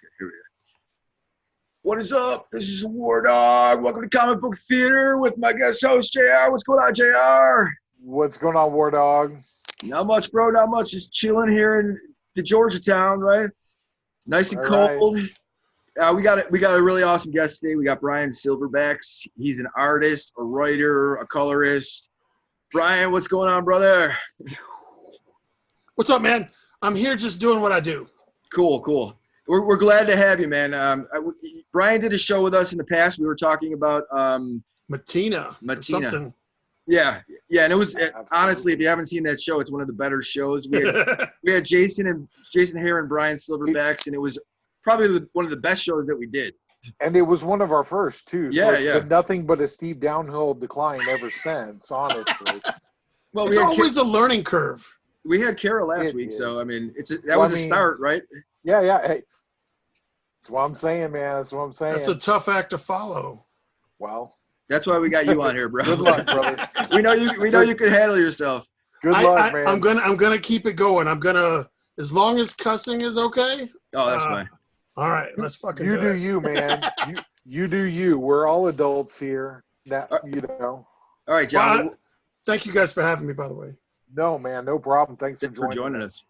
Okay, here we go. What is up? This is War Dog. Welcome to Comic Book Theater with my guest host, JR. What's going on, JR? What's going on, War Dog? Not much, bro. Not much. Just chilling here in the Georgetown, right? Nice and All cold. Right. We got a really awesome guest today. We got Brian Silverbax. He's an artist, a writer, a colorist. Brian, what's going on, brother? What's up, man? I'm here just doing what I do. Cool. We're glad to have you, man. Brian did a show with us in the past. We were talking about Matina. Something. Yeah, and it was honestly, if you haven't seen that show, it's one of the better shows. We had Jason here and Brian Silverbacks, and it was probably one of the best shows that we did. And it was one of our first too. So Yeah, it's been nothing but a steep downhill decline ever since, honestly. Well, it's always a learning curve. We had Carol last week, so I mean, that was a start, right? Yeah. Hey, that's what I'm saying, man. That's what I'm saying. That's a tough act to follow. Well, that's why we got you on here, bro. Good luck, brother. We know you can handle yourself. Good luck, man. I'm gonna keep it going. As long as cussing is okay. Oh, that's fine. All right, let's fucking you do it. You, man. you do you. We're all adults here. That you know. All right, John. Well, thank you guys for having me, by the way. No, man, no problem. Thanks for joining us.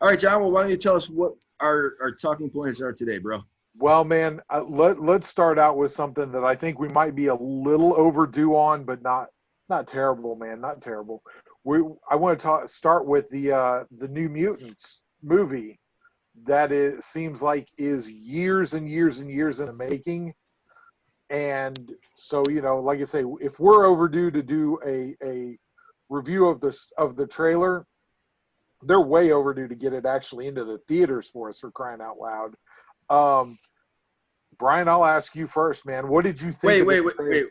All right, John. Well, why don't you tell us what our talking points are today, bro? Well, man, let's start out with something that I think we might be a little overdue on, but not terrible, man. Not terrible. I want to start with the New Mutants movie that seems like is years and years and years in the making. And so, like I say, if we're overdue to do a review of the trailer, they're way overdue to get it actually into the theaters for us, for crying out loud. Brian, I'll ask you first, man. What did you think? Wait.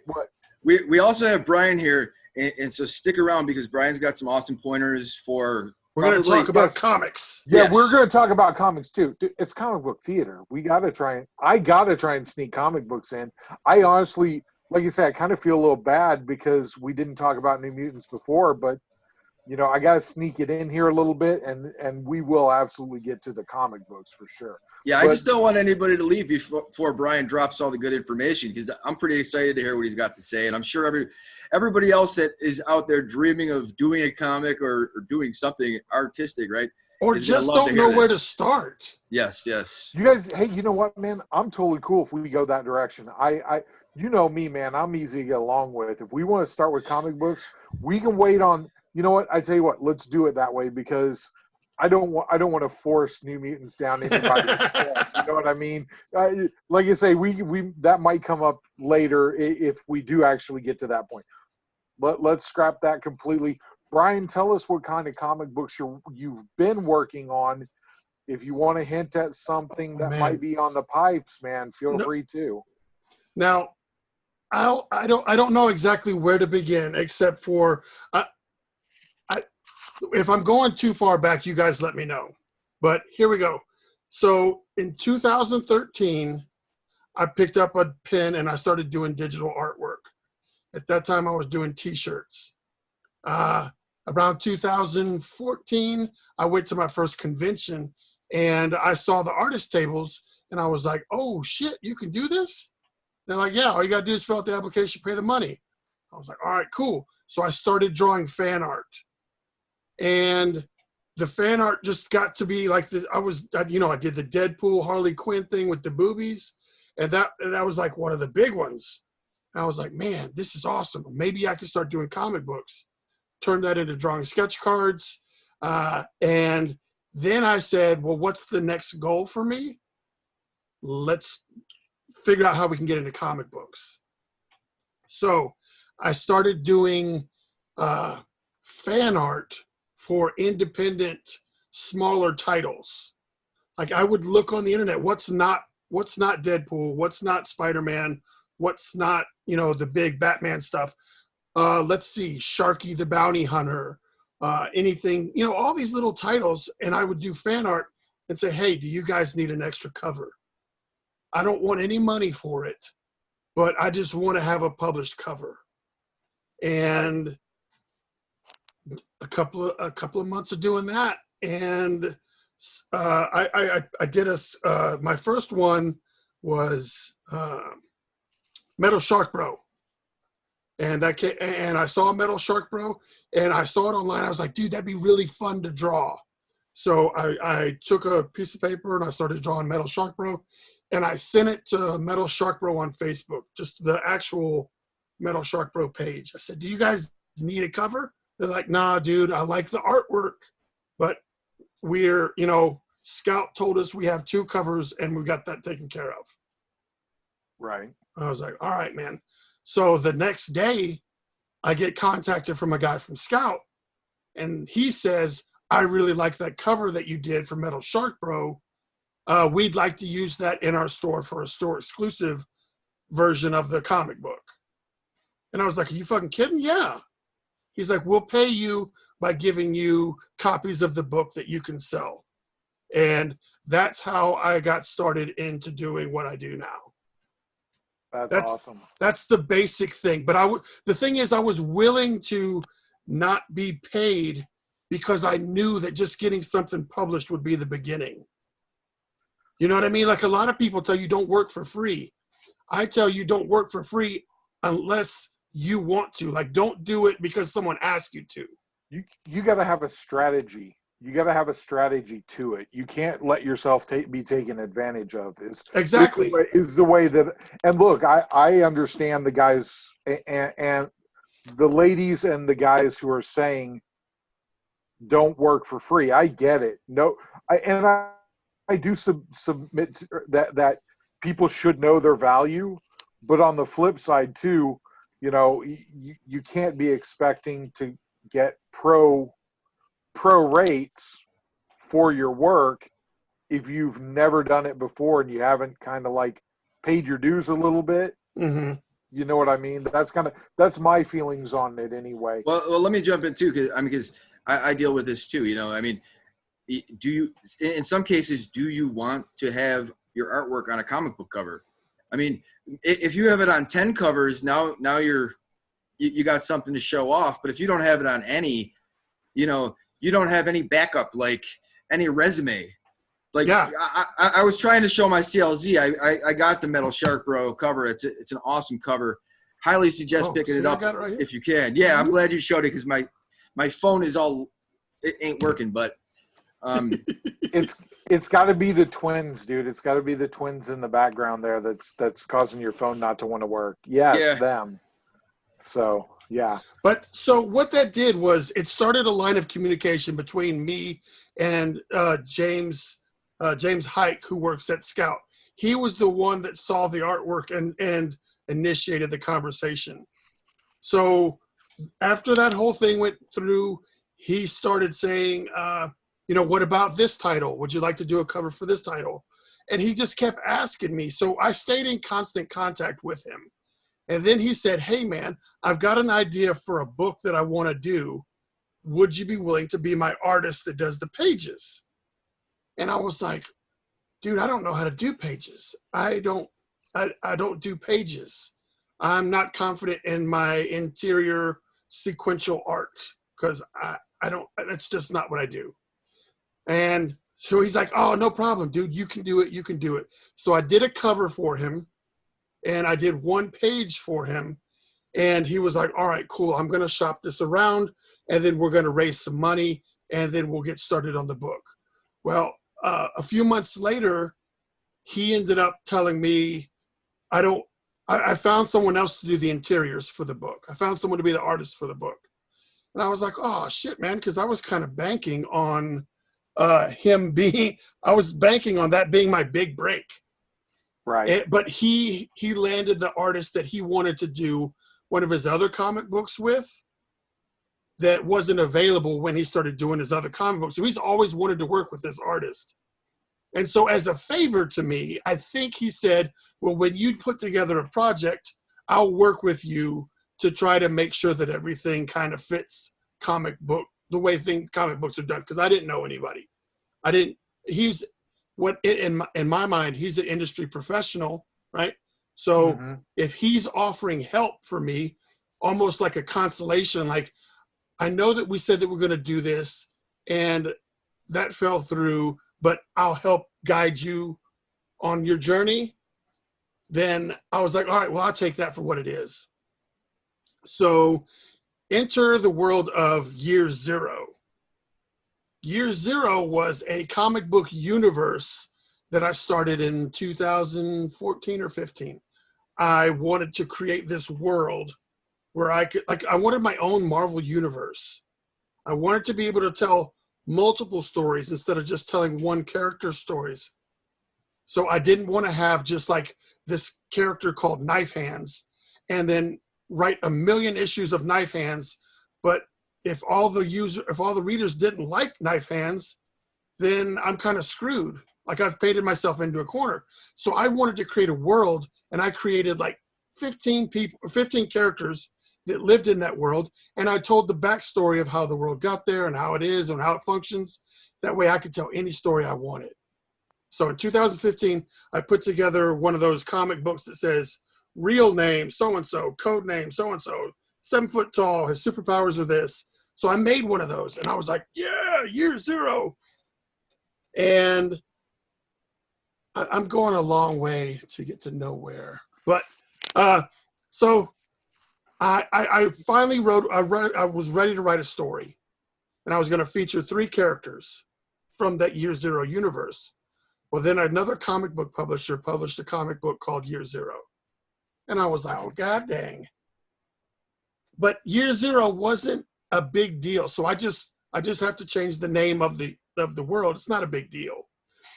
What? We also have Brian here, and so stick around because Brian's got some awesome pointers for. We're going to talk about comics. Yeah, yes. We're going to talk about comics too. Dude, it's comic book theater. I got to try and sneak comic books in. I honestly, like you said, I kind of feel a little bad because we didn't talk about New Mutants before, but I got to sneak it in here a little bit, and we will absolutely get to the comic books for sure. Yeah, I just don't want anybody to leave before Brian drops all the good information because I'm pretty excited to hear what he's got to say, and I'm sure everybody else that is out there dreaming of doing a comic or doing something artistic, right? Or just don't know where to start. Yes. You guys, hey, you know what, man? I'm totally cool if we go that direction. You know me, man. I'm easy to get along with. If we want to start with comic books, we can wait on. You know what? I tell you what. Let's do it that way because I don't want to force New Mutants down anybody's throat. You know what I mean? Like you say, we that might come up later if we do actually get to that point. Let's scrap that completely. Brian, tell us what kind of comic books you've been working on. If you want to hint at something that might be on the pipes, man, feel free to. Now, I don't know exactly where to begin, except for if I'm going too far back, you guys let me know. But here we go. So in 2013, I picked up a pen and I started doing digital artwork. At that time, I was doing T-shirts. Around 2014, I went to my first convention and I saw the artist tables and I was like, oh shit, you can do this? They're like, yeah, all you gotta do is fill out the application, pay the money. I was like, all right, cool. So I started drawing fan art. And the fan art just got to be like this. I did the Deadpool Harley Quinn thing with the boobies. And that was like one of the big ones. And I was like, man, this is awesome. Maybe I can start doing comic books. Turned that into drawing sketch cards. And then I said, well, what's the next goal for me? Let's figure out how we can get into comic books. So I started doing fan art for independent, smaller titles. Like I would look on the internet, what's not Deadpool, what's not Spider-Man, what's not, the big Batman stuff. Let's see, Sharky the Bounty Hunter, anything, all these little titles. And I would do fan art and say, hey, do you guys need an extra cover? I don't want any money for it, but I just want to have a published cover. And a couple of months of doing that, and I did my first one was Metal Shark Bro. And I saw Metal Shark Bro, and I saw it online. I was like, dude, that'd be really fun to draw. So I took a piece of paper and I started drawing Metal Shark Bro, and I sent it to Metal Shark Bro on Facebook, just the actual Metal Shark Bro page. I said, do you guys need a cover? They're like, nah, dude, I like the artwork, but Scout told us we have 2 covers and we got that taken care of. Right. I was like, all right, man. So the next day, I get contacted from a guy from Scout, and he says, I really like that cover that you did for Metal Shark Bro. We'd like to use that in our store for a store exclusive version of the comic book. And I was like, are you fucking kidding? Yeah. He's like, we'll pay you by giving you copies of the book that you can sell. And that's how I got started into doing what I do now. That's awesome. That's the basic thing. But the thing is, I was willing to not be paid because I knew that just getting something published would be the beginning. You know what I mean? Like, a lot of people tell you don't work for free. I tell you don't work for free unless you want to. Like, don't do it because someone asked you to. You got to have a strategy. You got to have a strategy to it. You can't let yourself be taken advantage of. Exactly. Is the way that, and look, I understand the guys and the ladies and the guys who are saying don't work for free. I get it. No, I do submit that people should know their value, but on the flip side too, you can't be expecting to get pro rates for your work if you've never done it before and you haven't kind of like paid your dues a little bit. Mm-hmm. You know what I mean? That's my feelings on it anyway. Well, let me jump in too, because I deal with this too. Do you, in some cases, do you want to have your artwork on a comic book cover? I mean, if you have it on 10 covers, now you got something to show off. But if you don't have it on any, you don't have any backup, like any resume. Like, yeah. I was trying to show my CLZ. I got the Metal Shark Bro cover. It's an awesome cover. Highly suggest picking it up right if you can. Yeah, I'm glad you showed it because my phone is it ain't working, but it's got to be the twins, dude. It's got to be the twins in the background there that's causing your phone not to want to work. Yes, them. So, yeah. But so what that did was it started a line of communication between me and James Hike, who works at Scout. He was the one that saw the artwork and initiated the conversation. So after that whole thing went through, he started saying, what about this title? Would you like to do a cover for this title? And he just kept asking me. So I stayed in constant contact with him. And then he said, hey, man, I've got an idea for a book that I want to do. Would you be willing to be my artist that does the pages? And I was like, dude, I don't know how to do pages. I don't do pages. I'm not confident in my interior sequential art because that's just not what I do. And so he's like, oh, no problem, dude. You can do it. You can do it. So I did a cover for him. And I did 1 page for him. And he was like, all right, cool. I'm going to shop this around. And then we're going to raise some money. And then we'll get started on the book. Well, a few months later, he ended up telling me, I found someone else to do the interiors for the book. I found someone to be the artist for the book. And I was like, oh, shit, man. Because I was kind of banking on I was banking on that being my big break. Right. But he landed the artist that he wanted to do one of his other comic books with that wasn't available when he started doing his other comic books. So he's always wanted to work with this artist. And so as a favor to me, I think he said, well, when you put together a project, I'll work with you to try to make sure that everything kind of fits the way comic books are done. Because I didn't know anybody. In my mind, he's an industry professional, right? So if he's offering help for me, almost like a consolation, like, I know that we said that we're going to do this and that fell through, but I'll help guide you on your journey, then I was like, all right, well, I'll take that for what it is. So enter the world of Year Zero. Year Zero was a comic book universe that I started in 2014 or 15. I wanted to create this world where I could, like, I wanted my own Marvel universe. I wanted to be able to tell multiple stories instead of just telling one character's stories. So I didn't want to have just like this character called Knife Hands and then write a million issues of Knife Hands. But if all the readers didn't like Knife Hands, then I'm kind of screwed. Like I've painted myself into a corner. So I wanted to create a world, and I created like 15 people, 15 characters that lived in that world. And I told the backstory of how the world got there and how it is and how it functions. That way I could tell any story I wanted. So in 2015, I put together one of those comic books that says real name so-and-so, code name so-and-so, 7 foot tall, his superpowers are this. So I made one of those, and I was like, yeah, Year Zero. And I'm going a long way to get to nowhere. But so I finally I was ready to write a story, and I was going to feature 3 characters from that Year Zero universe. Well, then another comic book publisher published a comic book called Year Zero. And I was like, well, God dang. But Year Zero wasn't a big deal. So I just have to change the name of the world. It's not a big deal.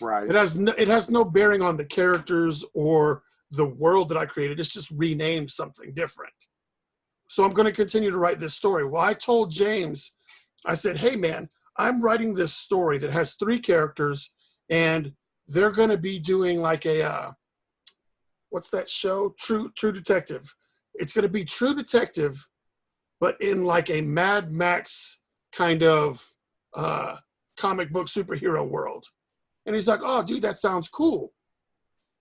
Right. It has no bearing on the characters or the world that I created. It's just renamed something different. So I'm going to continue to write this story. Well, I told James, I said, hey man, I'm writing this story that has 3 characters, and they're going to be doing like a, what's that show? True Detective. It's going to be True Detective, but in like a Mad Max kind of comic book superhero world. And he's like, oh, dude, that sounds cool.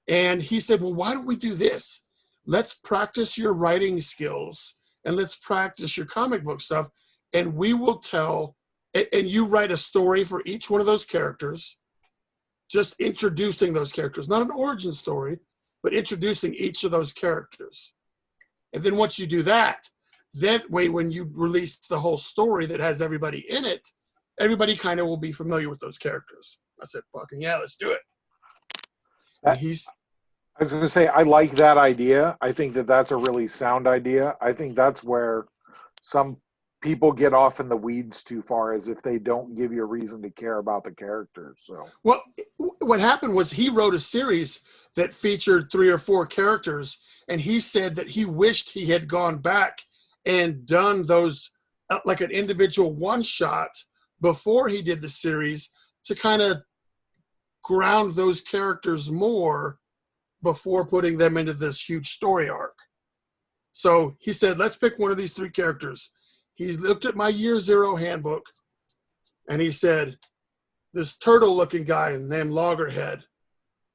And he said, well, why don't we do this? Let's practice your writing skills and let's practice your comic book stuff. And we will tell, and you write a story for each one of those characters, just introducing those characters, not an origin story, but introducing each of those characters. And then once you do that way, when you release the whole story that has everybody in it, everybody kind of will be familiar with those characters. I said, fucking yeah, let's do it. And I was going to say, I like that idea. I think that that's a really sound idea. I think that's where some people get off in the weeds too far, as if they don't give you a reason to care about the characters. So, well, what happened was he wrote a series that featured 3 or 4 characters, and he said that he wished he had gone back and done those like an individual one-shot before he did the series to kind of ground those characters more before putting them into this huge story arc. So he said, let's pick one of these 3 characters. He looked at my Year Zero handbook, and he said, this turtle-looking guy named Loggerhead,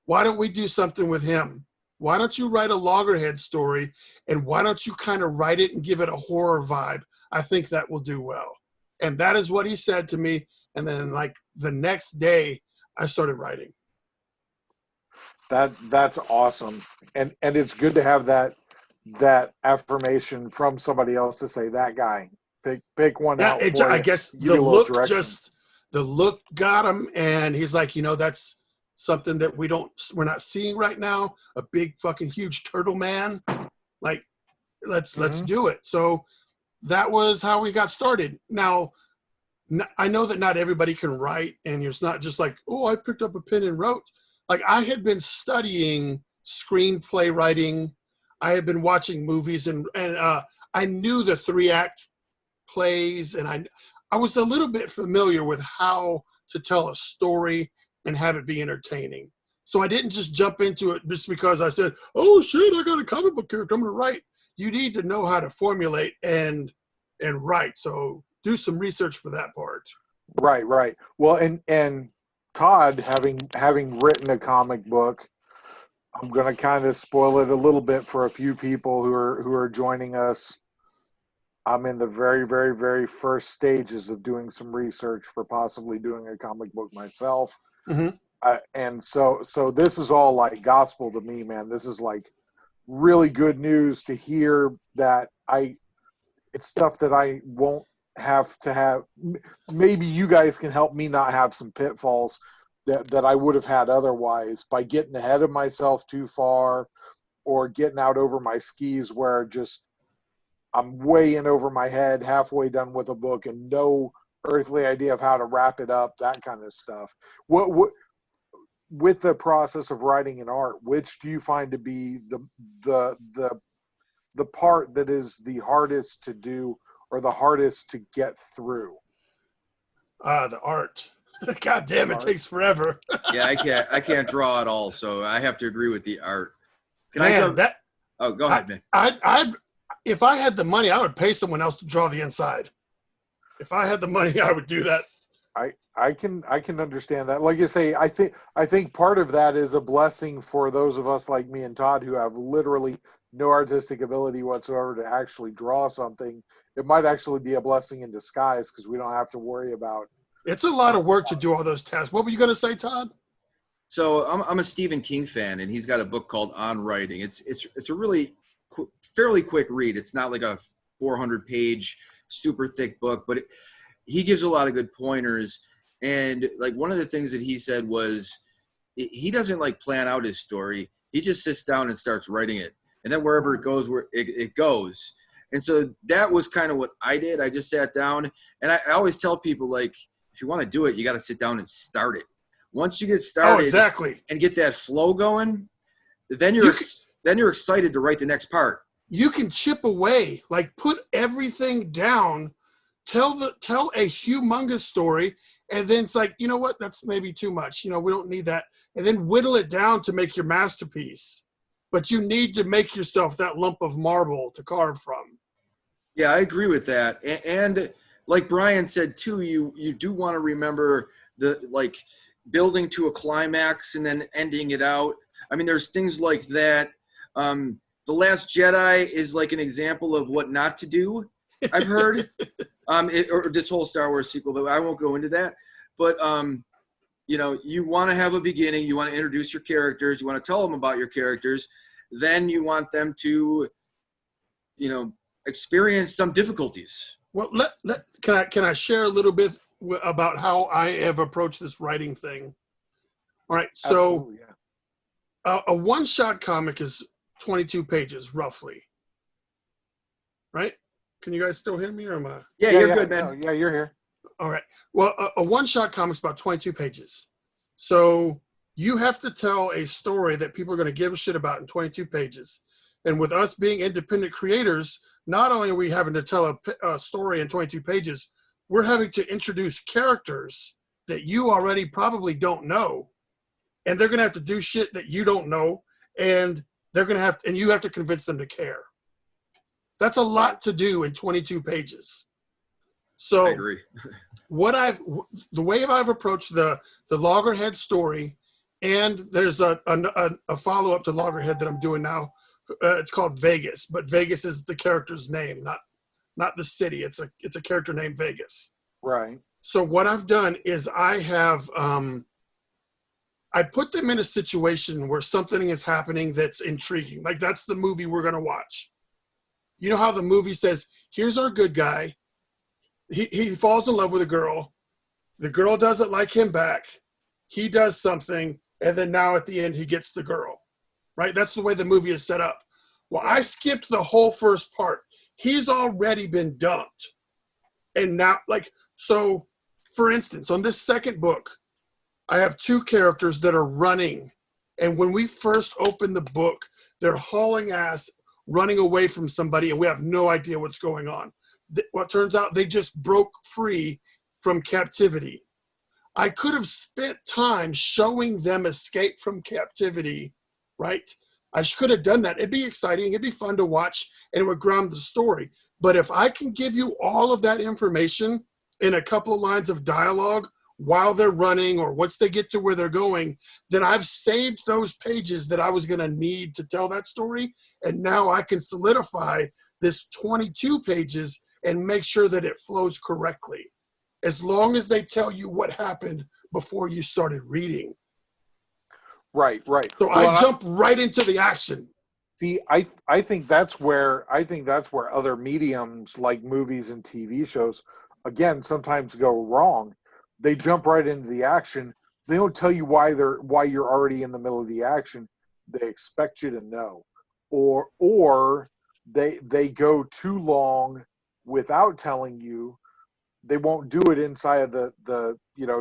why don't we do something with him? Why don't you write a Loggerhead story, and why don't you kind of write it and give it a horror vibe? I think that will do well. And that is what he said to me. And then like the next day, I started writing. that's awesome. And it's good to have that affirmation from somebody else to say, that guy, pick one out for I you. guess the look got him, and he's like, that's something that we're not seeing right now. A big fucking huge turtle man. Like, let's do it. So that was how we got started. Now, I know that not everybody can write, and it's not just like, oh, I picked up a pen and wrote. Like, I had been studying screenplay writing. I had been watching movies, and I knew the 3-act plays, and I was a little bit familiar with how to tell a story and have it be entertaining. So I didn't just jump into it just because I said, oh shit, I got a comic book character, I'm going to write. You need to know how to formulate and write. So do some research for that part. Right. Well, and Todd, having written a comic book, I'm going to kind of spoil it a little bit for a few people who are joining us. I'm in the very, very, very first stages of doing some research for possibly doing a comic book myself. Mm-hmm. And so this is all like gospel to me, man. This is like really good news to hear that it's stuff that I won't have to have. Maybe you guys can help me not have some pitfalls that I would have had otherwise by getting ahead of myself too far or getting out over my skis where just I'm way in over my head, halfway done with a book and no earthly idea of how to wrap it up, that kind of stuff. What with the process of writing an art, which do you find to be the part that is the hardest to do or the hardest to get through? The art. God damn, it takes forever. Yeah, I can't draw at all, so I have to agree with the art. Can man, I jump? that Oh, go ahead, man. I'd if I had the money, I would pay someone else to draw the inside. If I had the money, I would do that. I can understand that. Like you say, I think part of that is a blessing for those of us like me and Todd who have literally no artistic ability whatsoever to actually draw something. It might actually be a blessing in disguise because we don't have to worry about. It's a lot of work to do all those tasks. What were you going to say, Todd? So I'm a Stephen King fan, and he's got a book called On Writing. It's a really fairly quick read. It's not like a 400-page super thick book, but he gives a lot of good pointers. And like one of the things that he said was he doesn't like plan out his story. He just sits down and starts writing it. And then wherever it goes, where it goes. And so that was kind of what I did. I just sat down, and I always tell people, like, if you want to do it, you got to sit down and start it. Once you get started exactly. and get that flow going, then you're excited to write the next part. You can chip away, like put everything down, tell a humongous story, and then it's like, you know what, that's maybe too much. You know, we don't need that. And then whittle it down to make your masterpiece. But you need to make yourself that lump of marble to carve from. Yeah, I agree with that. And like Brian said too, you do want to remember the like building to a climax and then ending it out. I mean, there's things like that. The Last Jedi is like an example of what not to do, I've heard. Or this whole Star Wars sequel, but I won't go into that. But you know, you want to have a beginning. You want to introduce your characters. You want to tell them about your characters. Then you want them to, you know, experience some difficulties. Well, can I share a little bit about how I have approached this writing thing? All right, so yeah. A one-shot comic is 22 pages, roughly. Right? Can you guys still hear me, or am I? Yeah, you're good, man. Yeah, you're here. All right. Well, a one-shot comic is about 22 pages. So you have to tell a story that people are going to give a shit about in 22 pages. And with us being independent creators, not only are we having to tell a story in 22 pages, we're having to introduce characters that you already probably don't know. And they're going to have to do shit that you don't know. And they're going to have, and you have to convince them to care. That's a lot to do in 22 pages. So I agree. The way I've approached the Loggerhead story, and there's a follow-up to Loggerhead that I'm doing now. It's called Vegas, but Vegas is the character's name, not the city. It's a character named Vegas. Right. So what I've done is I have I put them in a situation where something is happening that's intriguing. Like that's the movie we're going to watch. You know how the movie says, here's our good guy. He falls in love with a girl. The girl doesn't like him back. He does something, and then now at the end he gets the girl. Right? That's the way the movie is set up. Well, I skipped the whole first part. He's already been dumped. And now, so, for instance, on this second book, I have two characters that are running. And when we first open the book, they're hauling ass, running away from somebody, and we have no idea what's going on. What turns out, they just broke free from captivity. I could have spent time showing them escape from captivity, right? I could have done that. It'd be exciting. It'd be fun to watch, and it would ground the story. But if I can give you all of that information in a couple of lines of dialogue while they're running or once they get to where they're going, then I've saved those pages that I was going to need to tell that story. And now I can solidify this 22 pages and make sure that it flows correctly. As long as they tell you what happened before you started reading. Right. So I jumped right into the action. See, I think that's where other mediums like movies and TV shows, again, sometimes go wrong. They jump right into the action. They don't tell you why you're already in the middle of the action. They expect you to know, or they go too long without telling you. They won't do it inside of the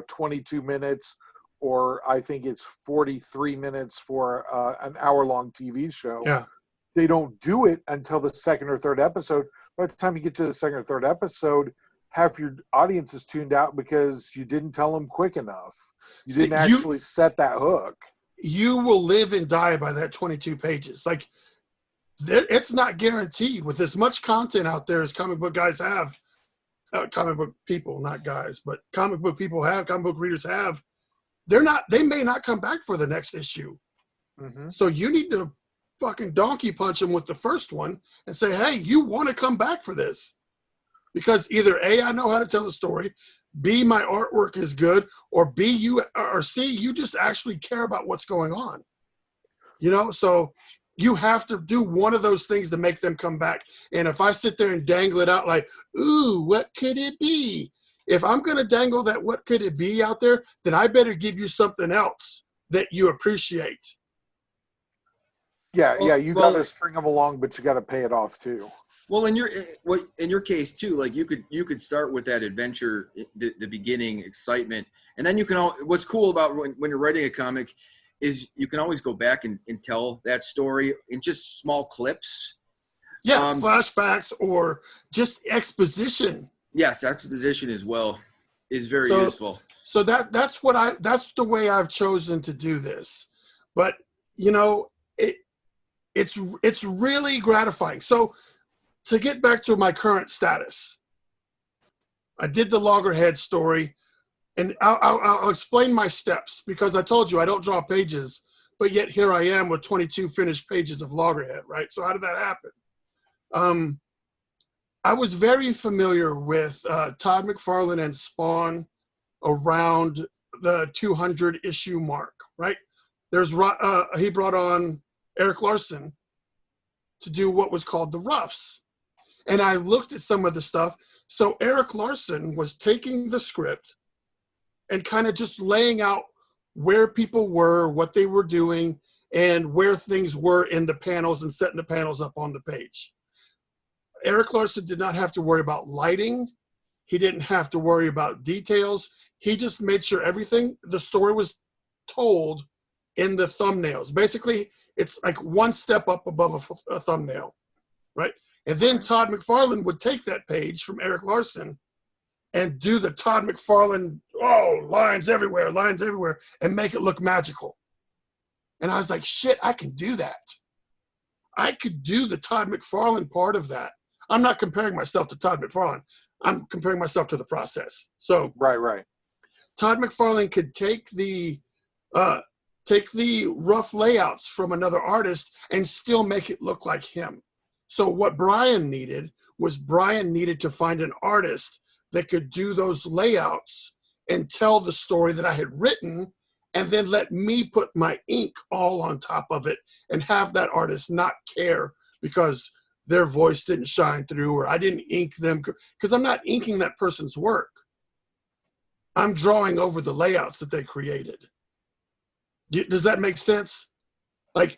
22 minutes, or I think it's 43 minutes for an hour-long TV show. Yeah. They don't do it until the second or third episode. By the time you get to the second or third episode, half your audience is tuned out because you didn't tell them quick enough. You didn't actually set that hook. You will live and die by that 22 pages. Like, it's not guaranteed with as much content out there as comic book guys have. Comic book people, not guys, but comic book people have, comic book readers have. They may not come back for the next issue. Mm-hmm. So you need to fucking donkey punch them with the first one and say, hey, you want to come back for this. Because either A, I know how to tell a story, B, my artwork is good, or C, you just actually care about what's going on. So you have to do one of those things to make them come back. And if I sit there and dangle it out like, ooh, what could it be? If I'm going to dangle that what could it be out there, then I better give you something else that you appreciate. Yeah, you got to string them along, but you got to pay it off too. Well, in your case too, like you could start with that adventure, the beginning excitement, and then you can. What's cool about when you're writing a comic is you can always go back and tell that story in just small clips. Yeah, flashbacks or just exposition. Yes, exposition as well is very useful. So that's the way I've chosen to do this. But it's really gratifying. So to get back to my current status, I did the Loggerhead story, and I'll explain my steps because I told you I don't draw pages, but yet here I am with 22 finished pages of Loggerhead, right? So how did that happen? I was very familiar with Todd McFarlane and Spawn around the 200 issue mark, right? He brought on Eric Larson to do what was called the Roughs. And I looked at some of the stuff. So Eric Larson was taking the script and kind of just laying out where people were, what they were doing, and where things were in the panels and setting the panels up on the page. Eric Larson did not have to worry about lighting. He didn't have to worry about details. He just made sure the story was told in the thumbnails. Basically, it's like one step up above a thumbnail, right? And then Todd McFarlane would take that page from Eric Larson and do the Todd McFarlane, lines everywhere, and make it look magical. And I was like, shit, I can do that. I could do the Todd McFarlane part of that. I'm not comparing myself to Todd McFarlane. I'm comparing myself to the process. So right. Todd McFarlane could take the rough layouts from another artist and still make it look like him. So what Brian needed to find an artist that could do those layouts and tell the story that I had written, and then let me put my ink all on top of it and have that artist not care because their voice didn't shine through or I didn't ink them, because I'm not inking that person's work. I'm drawing over the layouts that they created. Does that make sense? Like,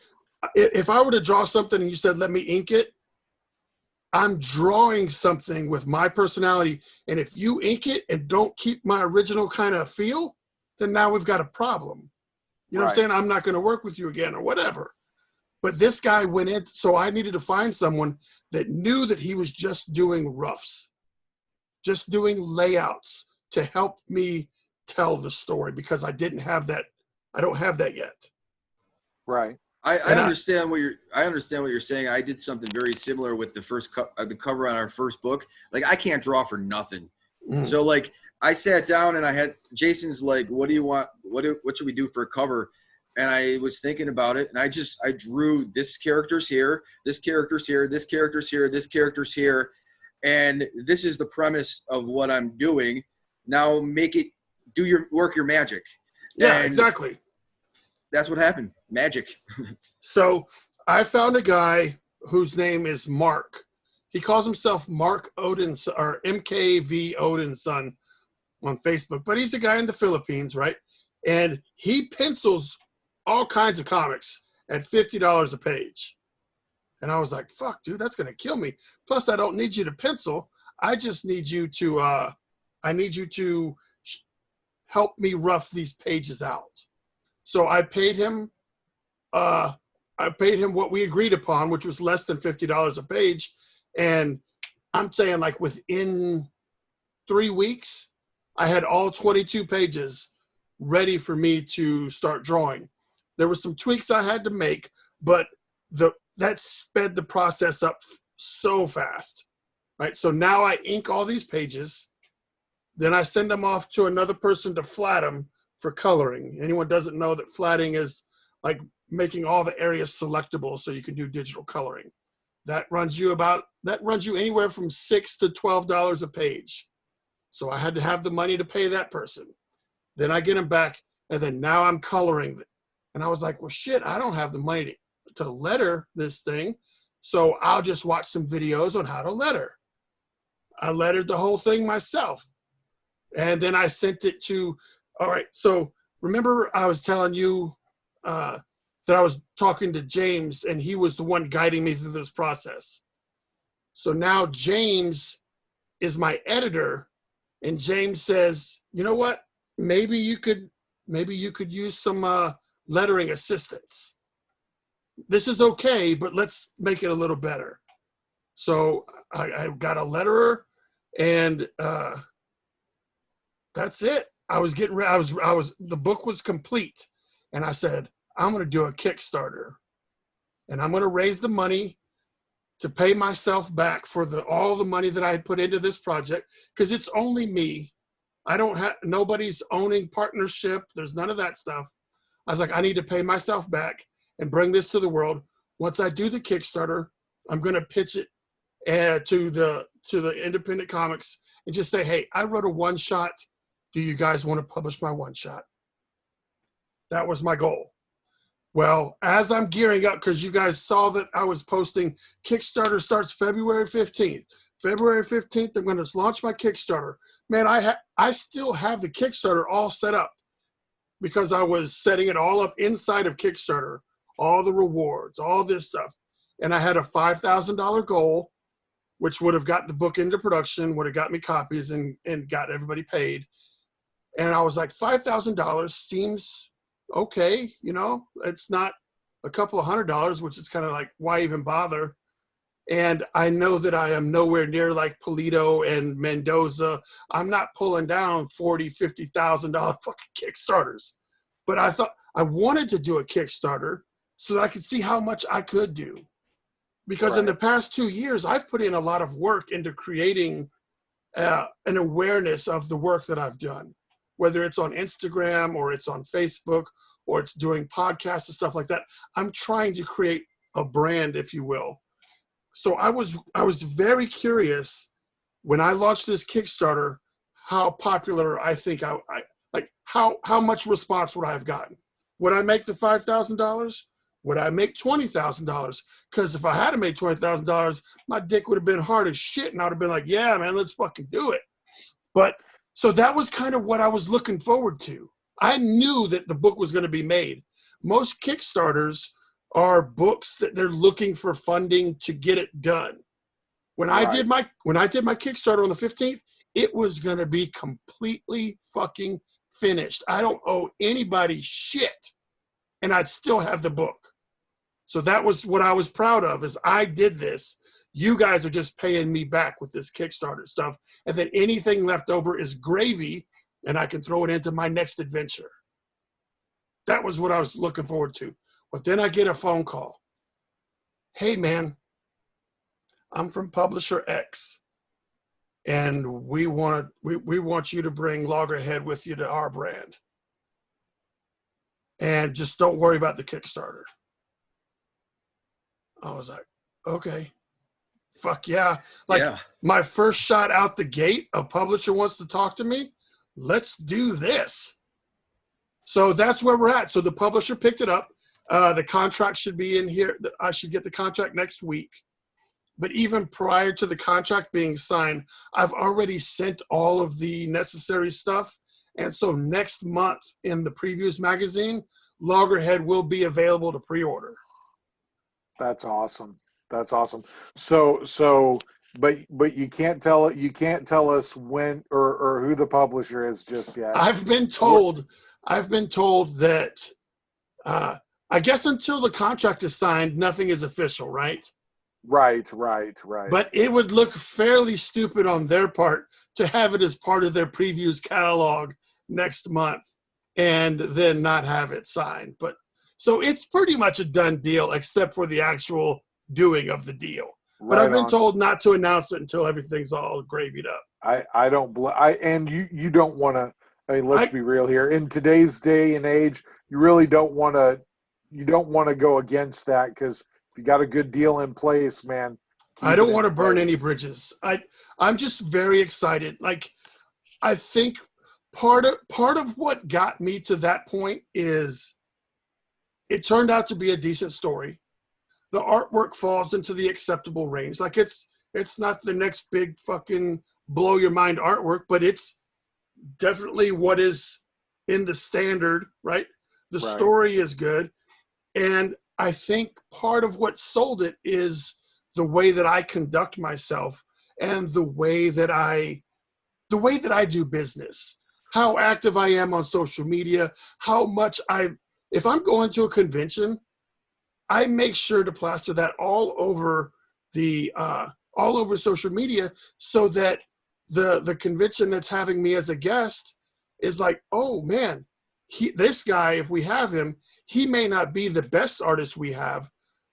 if I were to draw something and you said, let me ink it, I'm drawing something with my personality. And if you ink it and don't keep my original kind of feel, then now we've got a problem. You know what I'm saying? I'm not going to work with you again or whatever. But this guy went in, so I needed to find someone that knew that he was just doing roughs, just doing layouts to help me tell the story, because I didn't have that. I don't have that yet. Right. I understand what you're saying. I did something very similar with the cover on our first book. Like, I can't draw for nothing. So like I sat down and I had Jason's like, what do you want? What should we do for a cover? And I was thinking about it, and I drew this character's here, this character's here, this character's here, this character's here, and this is the premise of what I'm doing. Now make it do your work, your magic. Yeah, And exactly. that's what happened. Magic. So I found a guy whose name is Mark. He calls himself Mark Odin's or MKV Odin's son on Facebook, but he's a guy in the Philippines, right? And he pencils all kinds of comics at $50 a page. And I was like, fuck, dude, that's going to kill me. Plus, I don't need you to pencil. I just need you to, help me rough these pages out. So I paid him what we agreed upon, which was less than $50 a page. And I'm saying like within 3 weeks, I had all 22 pages ready for me to start drawing. There were some tweaks I had to make, but that sped the process up so fast, right? So now I ink all these pages. Then I send them off to another person to flat them for coloring. Anyone doesn't know that flatting is like making all the areas selectable so you can do digital coloring. That runs you anywhere from $6 to $12 a page. So I had to have the money to pay that person. Then I get them back, and then now I'm coloring. And I was like, well, shit, I don't have the money to letter this thing. So I'll just watch some videos on how to letter. I lettered the whole thing myself. And then I sent it to, all right, so remember I was telling you that I was talking to James, and he was the one guiding me through this process. So now James is my editor, and James says, you know what? Maybe you could use some lettering assistance. This is okay, but let's make it a little better. So I got a letterer, and that's it. The book was complete, and I said, I'm going to do a Kickstarter, and I'm going to raise the money to pay myself back for all the money that I had put into this project, because it's only me. I don't have, nobody's owning partnership. There's none of that stuff. I was like, I need to pay myself back and bring this to the world. Once I do the Kickstarter, I'm going to pitch it to the independent comics and just say, hey, I wrote a one-shot. Do you guys want to publish my one-shot? That was my goal. Well, as I'm gearing up, because you guys saw that I was posting, Kickstarter starts February 15th. February 15th, I'm going to launch my Kickstarter. Man, I still have the Kickstarter all set up because I was setting it all up inside of Kickstarter, all the rewards, all this stuff. And I had a $5,000 goal, which would have got the book into production, would have got me copies and got everybody paid. And I was like, $5,000 seems okay. You know, it's not a couple of $100, which is kind of like, why even bother? And I know that I am nowhere near like Polito and Mendoza. I'm not pulling down $40,000, $50,000 fucking Kickstarters. But I thought I wanted to do a Kickstarter so that I could see how much I could do. Because in the past 2 years, I've put in a lot of work into creating an awareness of the work that I've done, whether it's on Instagram or it's on Facebook or it's doing podcasts and stuff like that. I'm trying to create a brand, if you will. So I was very curious when I launched this Kickstarter, how popular I think I like, how much response would I have gotten? Would I make the $5,000? Would I make $20,000? Because if I had to make $20,000, my dick would have been hard as shit, and I would have been like, yeah, man, let's fucking do it. But so that was kind of what I was looking forward to. I knew that the book was going to be made. Most Kickstarters are books that they're looking for funding to get it done. When I did my Kickstarter on the 15th, it was going to be completely fucking finished. I don't owe anybody shit, and I'd still have the book. So that was what I was proud of, is I did this. You guys are just paying me back with this Kickstarter stuff, and then anything left over is gravy, and I can throw it into my next adventure. That was what I was looking forward to. But then I get a phone call. Hey, man, I'm from Publisher X, and we want you to bring Loggerhead with you to our brand. And just don't worry about the Kickstarter. I was like, okay, fuck yeah. Like, my first shot out the gate, a publisher wants to talk to me. let's do this. So that's where we're at. So the publisher picked it up. The contract should be in here. I should get the contract next week. But even prior to the contract being signed, I've already sent all of the necessary stuff. And so next month in the previews magazine, Loggerhead will be available to pre-order. That's awesome. That's awesome. So, but you can't tell us when or who the publisher is just yet. I've been told that I guess until the contract is signed, nothing is official, right? Right. But it would look fairly stupid on their part to have it as part of their previews catalog next month and then not have it signed. But so it's pretty much a done deal except for the actual doing of the deal. But I've been told not to announce it until everything's all gravied up. I don't and you don't want to. I mean, let's be real here. In today's day and age, you really don't want to. You don't want to go against that because if you got a good deal in place, man. I don't want to burn any bridges. I'm just very excited. Like, I think part of what got me to that point is it turned out to be a decent story. The artwork falls into the acceptable range. Like, it's not the next big fucking blow your mind artwork, but it's definitely what is in the standard, right? The story is good. And I think part of what sold it is the way that I conduct myself and the way that I do business, how active I am on social media, how much if I'm going to a convention, I make sure to plaster that all over social media so that the convention that's having me as a guest is like, oh man, this guy, if we have him, he may not be the best artist we have,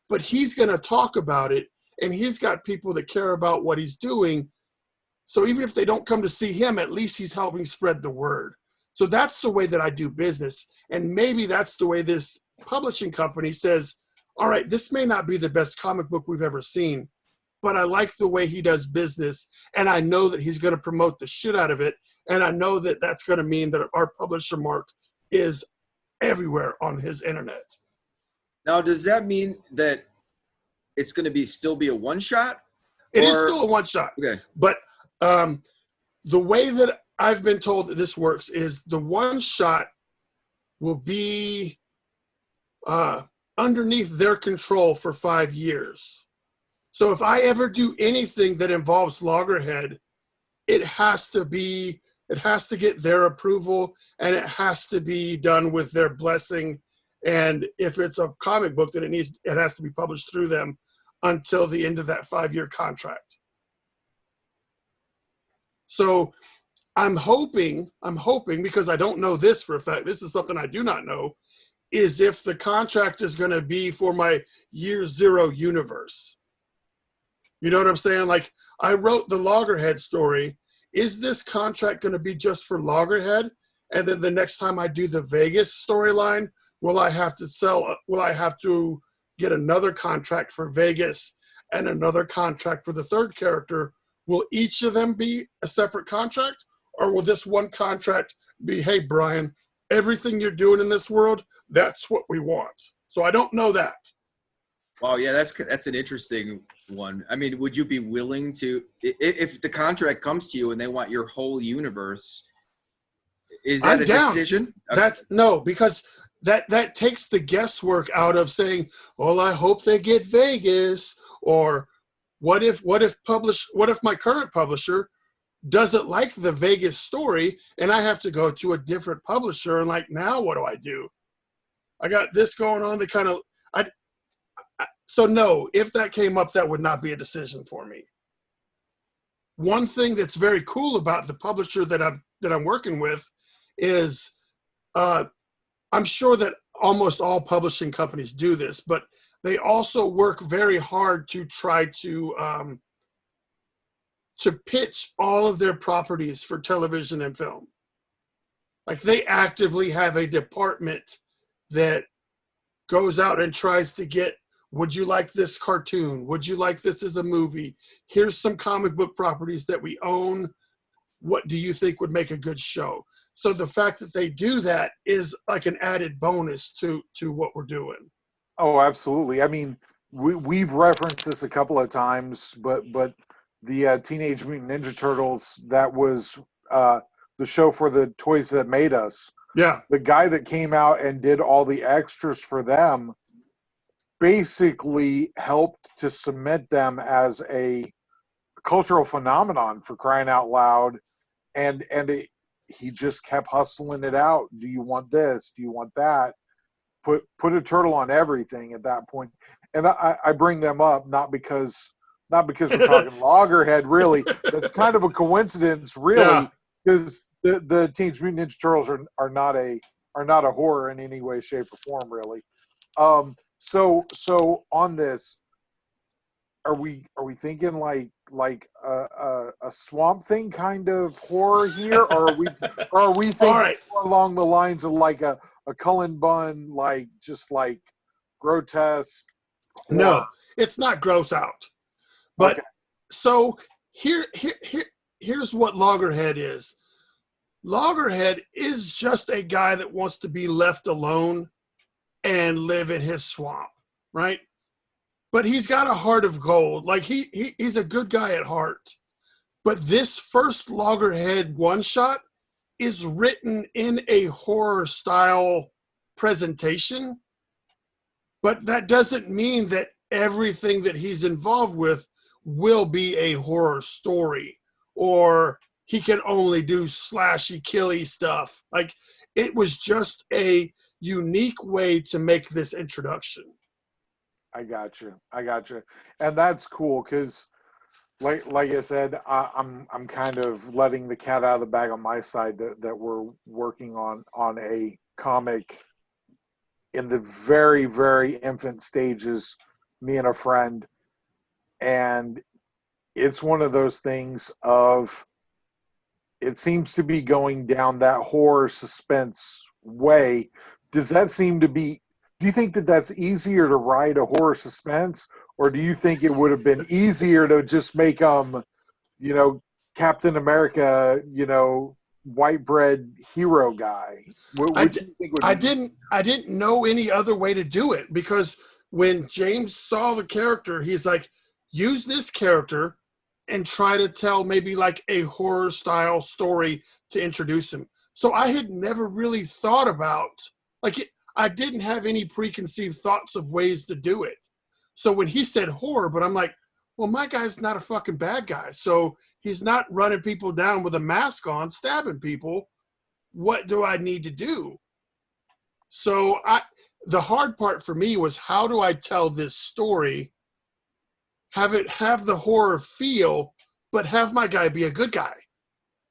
but he's going to talk about it, and he's got people that care about what he's doing. So even if they don't come to see him, at least he's helping spread the word. So that's the way that I do business. And maybe that's the way this publishing company says, all right, this may not be the best comic book we've ever seen, but I like the way he does business, and I know that he's going to promote the shit out of it, and I know that that's going to mean that our publisher mark is everywhere on his internet. Now, does that mean that it's going to still be a one-shot? It is still a one-shot. Okay. But the way that I've been told that this works is the one-shot will be underneath their control for 5 years. So if I ever do anything that involves Loggerhead, it has to get their approval, and it has to be done with their blessing. And if it's a comic book, then it has to be published through them until the end of that 5-year contract. So I'm hoping, because I don't know this for a fact, this is something I do not know, is if the contract is going to be for my year 0 universe. You know what I'm saying? Like, I wrote the Loggerhead story. Is this contract going to be just for Loggerhead? And then the next time I do the Vegas storyline, will I have to get another contract for Vegas and another contract for the third character? Will each of them be a separate contract? Or will this one contract be, hey, Brian, everything you're doing in this world, that's what we want? So I don't know that. Wow, yeah, that's an interesting one. I mean, would you be willing to, if the contract comes to you and they want your whole universe, is that I'm a down. decision? No, because that takes the guesswork out of saying, well, I hope they get Vegas, or what if my current publisher doesn't like the Vegas story and I have to go to a different publisher, and like, now what do I do? I got this going on that kind of so no, if that came up, that would not be a decision for me. One thing that's very cool about the publisher that I'm working with is I'm sure that almost all publishing companies do this, but they also work very hard to try to pitch all of their properties for television and film. Like, they actively have a department that goes out and tries to get, would you like this cartoon? Would you like this as a movie? Here's some comic book properties that we own. what do you think would make a good show? So the fact that they do that is like an added bonus to what we're doing. Oh, absolutely. I mean, we've referenced this a couple of times, but the Teenage Mutant Ninja Turtles, that was the show for the Toys That Made Us. Yeah. The guy that came out and did all the extras for them basically helped to cement them as a cultural phenomenon, for crying out loud. And he just kept hustling it out. Do you want this? Do you want that? Put a turtle on everything at that point. And I bring them up not because we're talking Loggerhead, really. That's kind of a coincidence, really, because the Teenage Mutant Ninja Turtles are not a horror in any way, shape, or form, really. So on this, are we thinking like a Swamp Thing kind of horror here, or are we thinking more along the lines of like a Cullen Bunn, like just like grotesque horror? No, it's not gross out. But okay. So here's what Loggerhead is. Loggerhead is just a guy that wants to be left alone and live in his swamp, right? But he's got a heart of gold. Like he's a good guy at heart. But this first Loggerhead one-shot is written in a horror style presentation. But that doesn't mean that everything that he's involved with will be a horror story, or he can only do slashy, killy stuff. Like, it was just a unique way to make this introduction. I got you. And that's cool because, like I said, I'm kind of letting the cat out of the bag on my side that we're working on a comic in the very, very infant stages, me and a friend. And it's one of those things of, it seems to be going down that horror suspense way. Does that seem to be, do you think that that's easier to write a horror suspense, or do you think it would have been easier to just make Captain America, white bread hero guy? What do you think would be I didn't know any other way to do it, because when James saw the character, he's like, use this character and try to tell maybe like a horror style story to introduce him. So I had never really thought about, I didn't have any preconceived thoughts of ways to do it. So when he said horror, but I'm like, well, my guy's not a fucking bad guy. So he's not running people down with a mask on, stabbing people. What do I need to do? So the hard part for me was, how do I tell this story, have it have the horror feel, but have my guy be a good guy?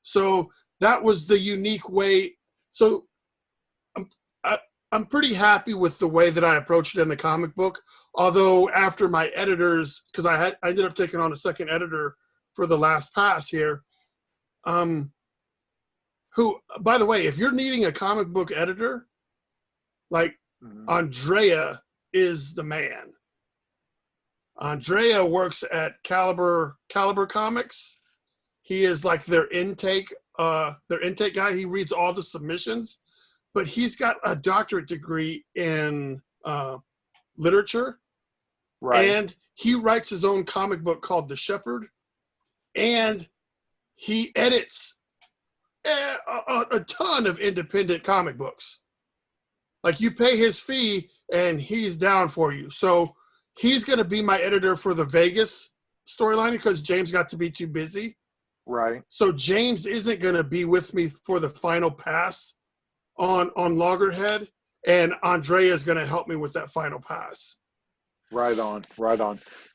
So that was the unique way. So I'm pretty happy with the way that I approached it in the comic book. Although after my editors, because I ended up taking on a second editor for the last pass here, who, by the way, if you're needing a comic book editor, like Andrea is the man. Andrea works at Caliber Comics. He is like their intake guy. He reads all the submissions, but he's got a doctorate degree in literature. Right. And he writes his own comic book called The Shepherd, and he edits a ton of independent comic books. Like, you pay his fee and he's down for you. So he's going to be my editor for the Vegas storyline, because James got to be too busy. Right. So James isn't going to be with me for the final pass on Loggerhead, and Andrea is going to help me with that final pass. Right on.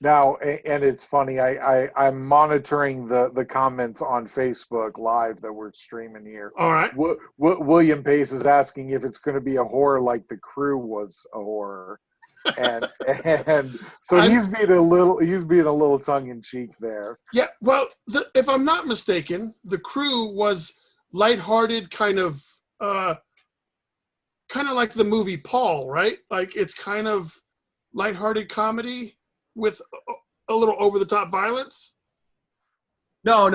Now, and it's funny, I'm monitoring the comments on Facebook Live that we're streaming here. All right. William Pace is asking if it's going to be a horror like The Crew was a horror, and so he's being a little tongue in cheek there. Yeah. Well, if I'm not mistaken, The Crew was lighthearted, kind of like the movie Paul, right? Like, it's kind of lighthearted comedy with a little over-the-top violence? No.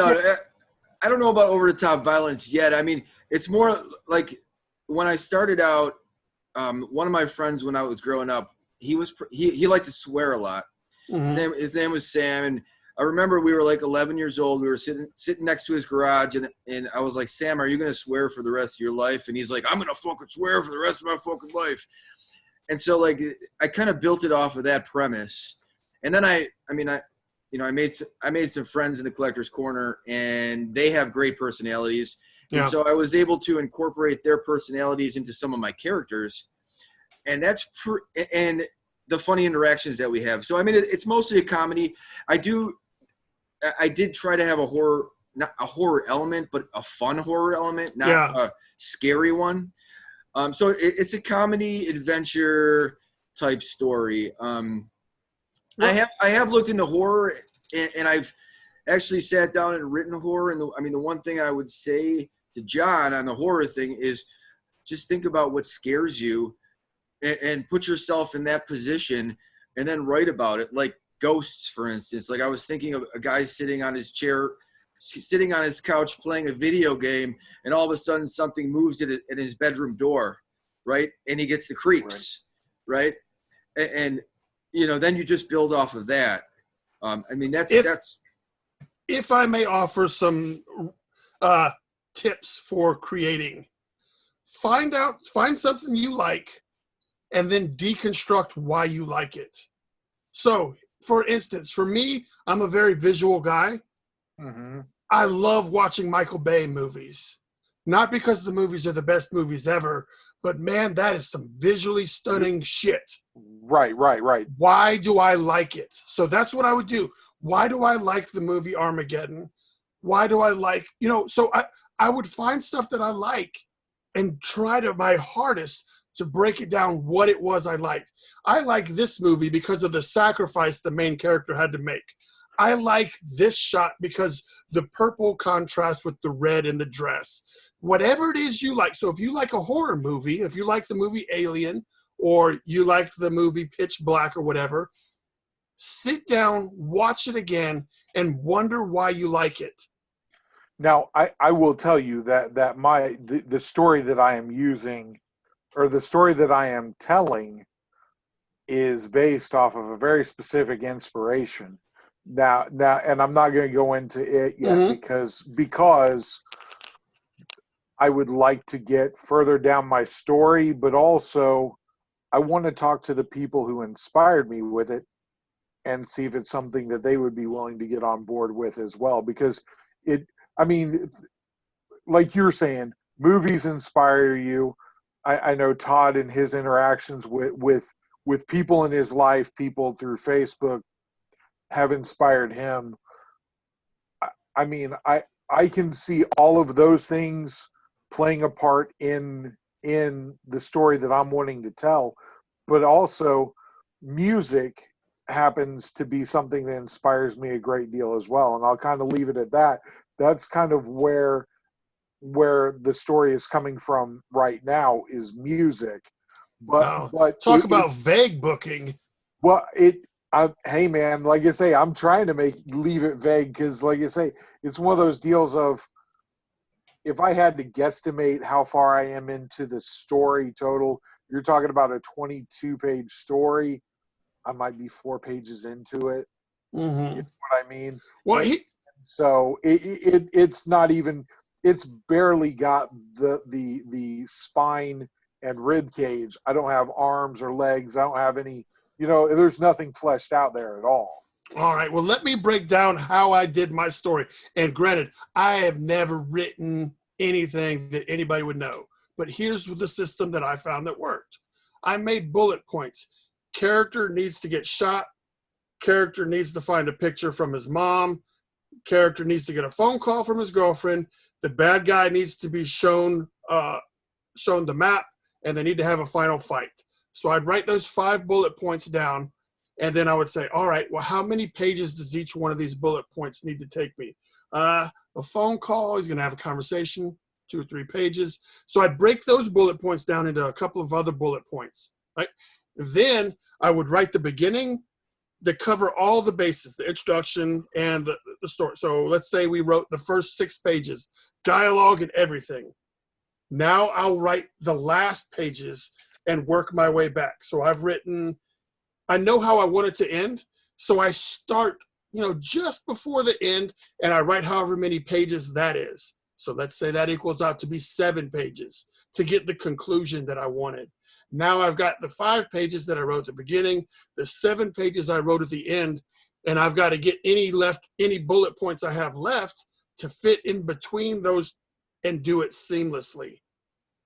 I don't know about over the top violence yet. I mean, it's more like when I started out, one of my friends when I was growing up, he liked to swear a lot. Mm-hmm. His name was Sam, and I remember we were like 11 years old. We were sitting next to his garage, and I was like, Sam, are you going to swear for the rest of your life? And he's like, I'm going to fucking swear for the rest of my fucking life. And so like I kind of built it off of that premise. And then I made some friends in the Collector's Corner, and they have great personalities. And Yeah. so I was able to incorporate their personalities into some of my characters. And and the funny interactions that we have. So, I mean, it's mostly a comedy. I did try to have not a horror element, but a fun horror element, not a scary one. So it's a comedy adventure type story. I have looked into horror, and I've actually sat down and written horror. And the one thing I would say to John on the horror thing is just think about what scares you and put yourself in that position and then write about it. Like ghosts, for instance. Like I was thinking of a guy sitting on his couch playing a video game, and all of a sudden something moves at his bedroom door, right? And he gets the creeps, right? And then you just build off of that. If I may offer some tips for creating, find something you like, and then deconstruct why you like it. So, for instance, for me, I'm a very visual guy. Mm-hmm. I love watching Michael Bay movies. Not because the movies are the best movies ever, but man, that is some visually stunning shit. Right. Why do I like it? So that's what I would do. Why do I like the movie Armageddon? Why do I like, so I would find stuff that I like and try my hardest to break it down what it was I liked. I like this movie because of the sacrifice the main character had to make. I like this shot because the purple contrasts with the red in the dress. Whatever it is you like. So if you like a horror movie, if you like the movie Alien, or you like the movie Pitch Black or whatever, sit down, watch it again, and wonder why you like it. Now, I will tell you that the story that I am using, or the story that I am telling, is based off of a very specific inspiration. Now, and I'm not going to go into it yet because I would like to get further down my story, but also I want to talk to the people who inspired me with it and see if it's something that they would be willing to get on board with as well. Because like you're saying, movies inspire you. I know Todd and his interactions with people in his life, people through Facebook, have inspired him. I can see all of those things playing a part in the story that I'm wanting to tell, but also music happens to be something that inspires me a great deal as well. And I'll kind of leave it at that. That's kind of where the story is coming from right now, is music. But talk about vague booking. Well, hey man, like I say, I'm trying to leave it vague because, like I say, it's one of those deals of, if I had to guesstimate how far I am into the story total, you're talking about a 22-page story. I might be 4 pages into it. Mm-hmm. You know what I mean? Well, so it's not even. It's barely got the spine and rib cage. I don't have arms or legs. I don't have any. There's nothing fleshed out there at all. All right. Well, let me break down how I did my story. And granted, I have never written anything that anybody would know. But here's the system that I found that worked. I made bullet points. Character needs to get shot. Character needs to find a picture from his mom. Character needs to get a phone call from his girlfriend. The bad guy needs to be shown the map, and they need to have a final fight. So I'd write those 5 bullet points down, and then I would say, all right, well, how many pages does each one of these bullet points need to take me? A phone call, he's going to have a conversation, 2 or 3 pages. So I'd break those bullet points down into a couple of other bullet points, right? Then I would write the beginning, that cover all the bases, the introduction and the story. So let's say we wrote the first 6 pages, dialogue and everything. Now I'll write the last pages and work my way back. So I know how I want it to end. So I start, just before the end, and I write however many pages that is. So let's say that equals out to be 7 pages to get the conclusion that I wanted. Now I've got the 5 pages that I wrote at the beginning, the 7 pages I wrote at the end, and I've got to get any bullet points I have left to fit in between those and do it seamlessly.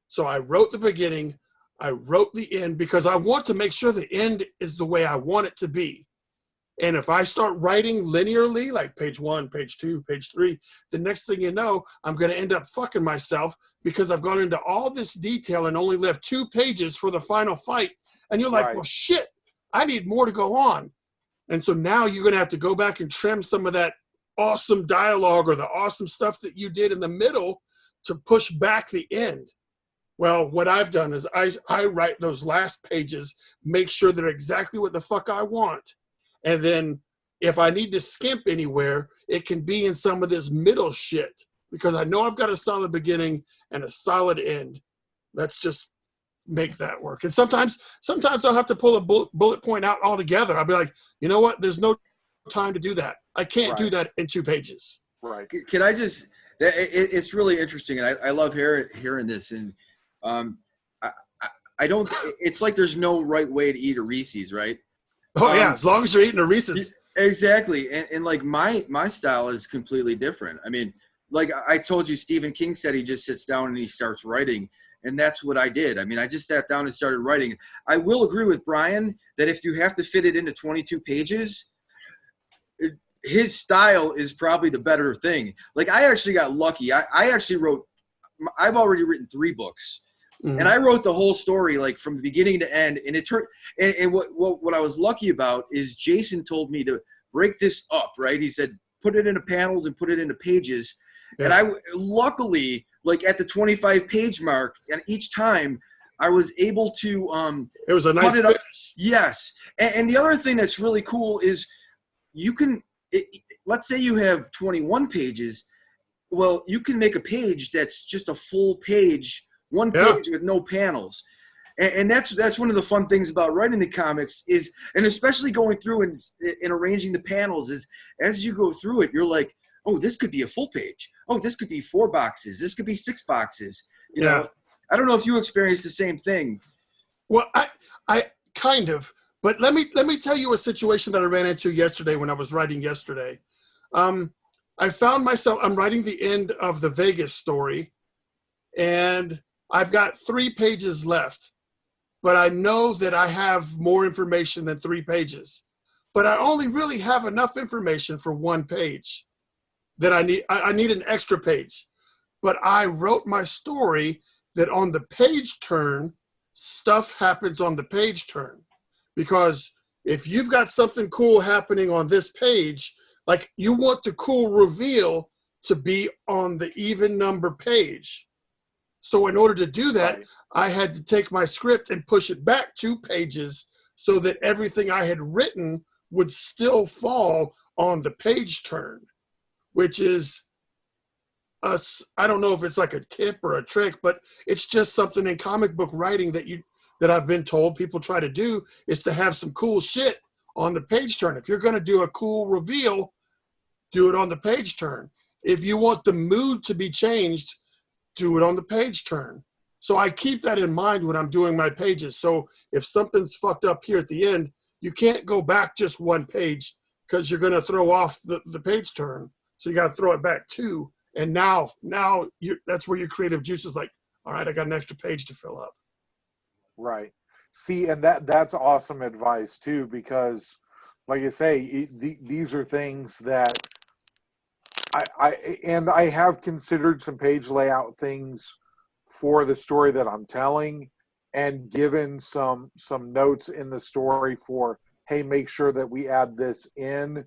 So I wrote the beginning, I wrote the end, because I want to make sure the end is the way I want it to be. And if I start writing linearly, like page 1, page 2, page 3, the next thing you know, I'm going to end up fucking myself because I've gone into all this detail and only left 2 pages for the final fight. And you're like, Right. well, shit, I need more to go on. And so now you're going to have to go back and trim some of that awesome dialogue or the awesome stuff that you did in the middle to push back the end. Well, what I've done is I write those last pages, make sure they're exactly what the fuck I want. And then if I need to skimp anywhere, it can be in some of this middle shit because I know I've got a solid beginning and a solid end. Let's just make that work. And sometimes I'll have to pull a bullet point out altogether. I'll be like, you know what? There's no time to do that. I can't do that in 2 pages. Right. Can I just – it's really interesting, and I love hearing this. And I don't – it's like there's no right way to eat a Reese's, right? Oh, yeah, as long as you're eating a Reese's. Exactly. And like my style is completely different. I mean, like I told you, Stephen King said he just sits down and he starts writing. And that's what I did. I mean, I just sat down and started writing. I will agree with Brian that if you have to fit it into 22 pages, his style is probably the better thing. Like I actually got lucky. I've already written 3 books. Mm-hmm. And I wrote the whole story like from beginning to end, and it turned. And what I was lucky about is Jason told me to break this up. Right, he said put it into panels and put it into pages, and I luckily like at the 25-page mark, and each time I was able to. It was a nice finish. Yes, and the other thing that's really cool is you can. Let's say you have 21 pages. Well, you can make a page that's just a full page. One page with no panels. And that's one of the fun things about writing the comics is, and especially going through and arranging the panels is as you go through it, you're like, oh, this could be a full page. Oh, this could be 4 boxes. This could be 6 boxes. You know, I don't know if you experienced the same thing. Well, I kind of, but let me tell you a situation that I ran into yesterday when I was writing yesterday. I found myself, I'm writing the end of the Vegas story, and I've got 3 pages left, but I know that I have more information than 3 pages. But I only really have enough information for 1 page that I need an extra page. But I wrote my story that on the page turn, stuff happens on the page turn. Because if you've got something cool happening on this page, like you want the cool reveal to be on the even number page. So in order to do that, I had to take my script and push it back 2 pages so that everything I had written would still fall on the page turn, which is, I don't know if it's like a tip or a trick, but it's just something in comic book writing that I've been told people try to do is to have some cool shit on the page turn. If you're going to do a cool reveal, do it on the page turn. If you want the mood to be changed, do it on the page turn. So I keep that in mind when I'm doing my pages. So if something's fucked up here at the end, you can't go back just 1 page because you're going to throw off the page turn. So you got to throw it back 2. And now that's where your creative juice is like, all right, I got an extra page to fill up. Right. See, and that's awesome advice too, because like I say, these are things that I have considered some page layout things for the story that I'm telling, and given some notes in the story for, hey, make sure that we add this in,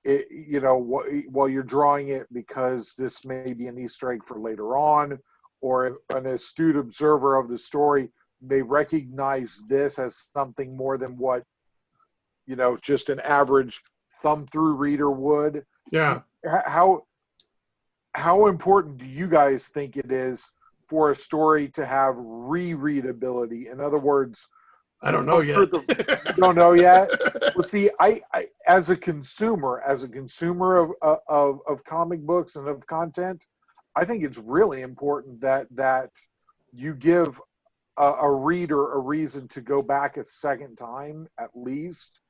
while you're drawing it, because this may be an Easter egg for later on, or an astute observer of the story may recognize this as something more than what just an average thumb through reader would. Yeah. How important do you guys think it is for a story to have rereadability? In other words, I don't know yet. You don't know yet? Well, see, I as a consumer of comic books and of content, I think it's really important that you give a reader a reason to go back a second time at least,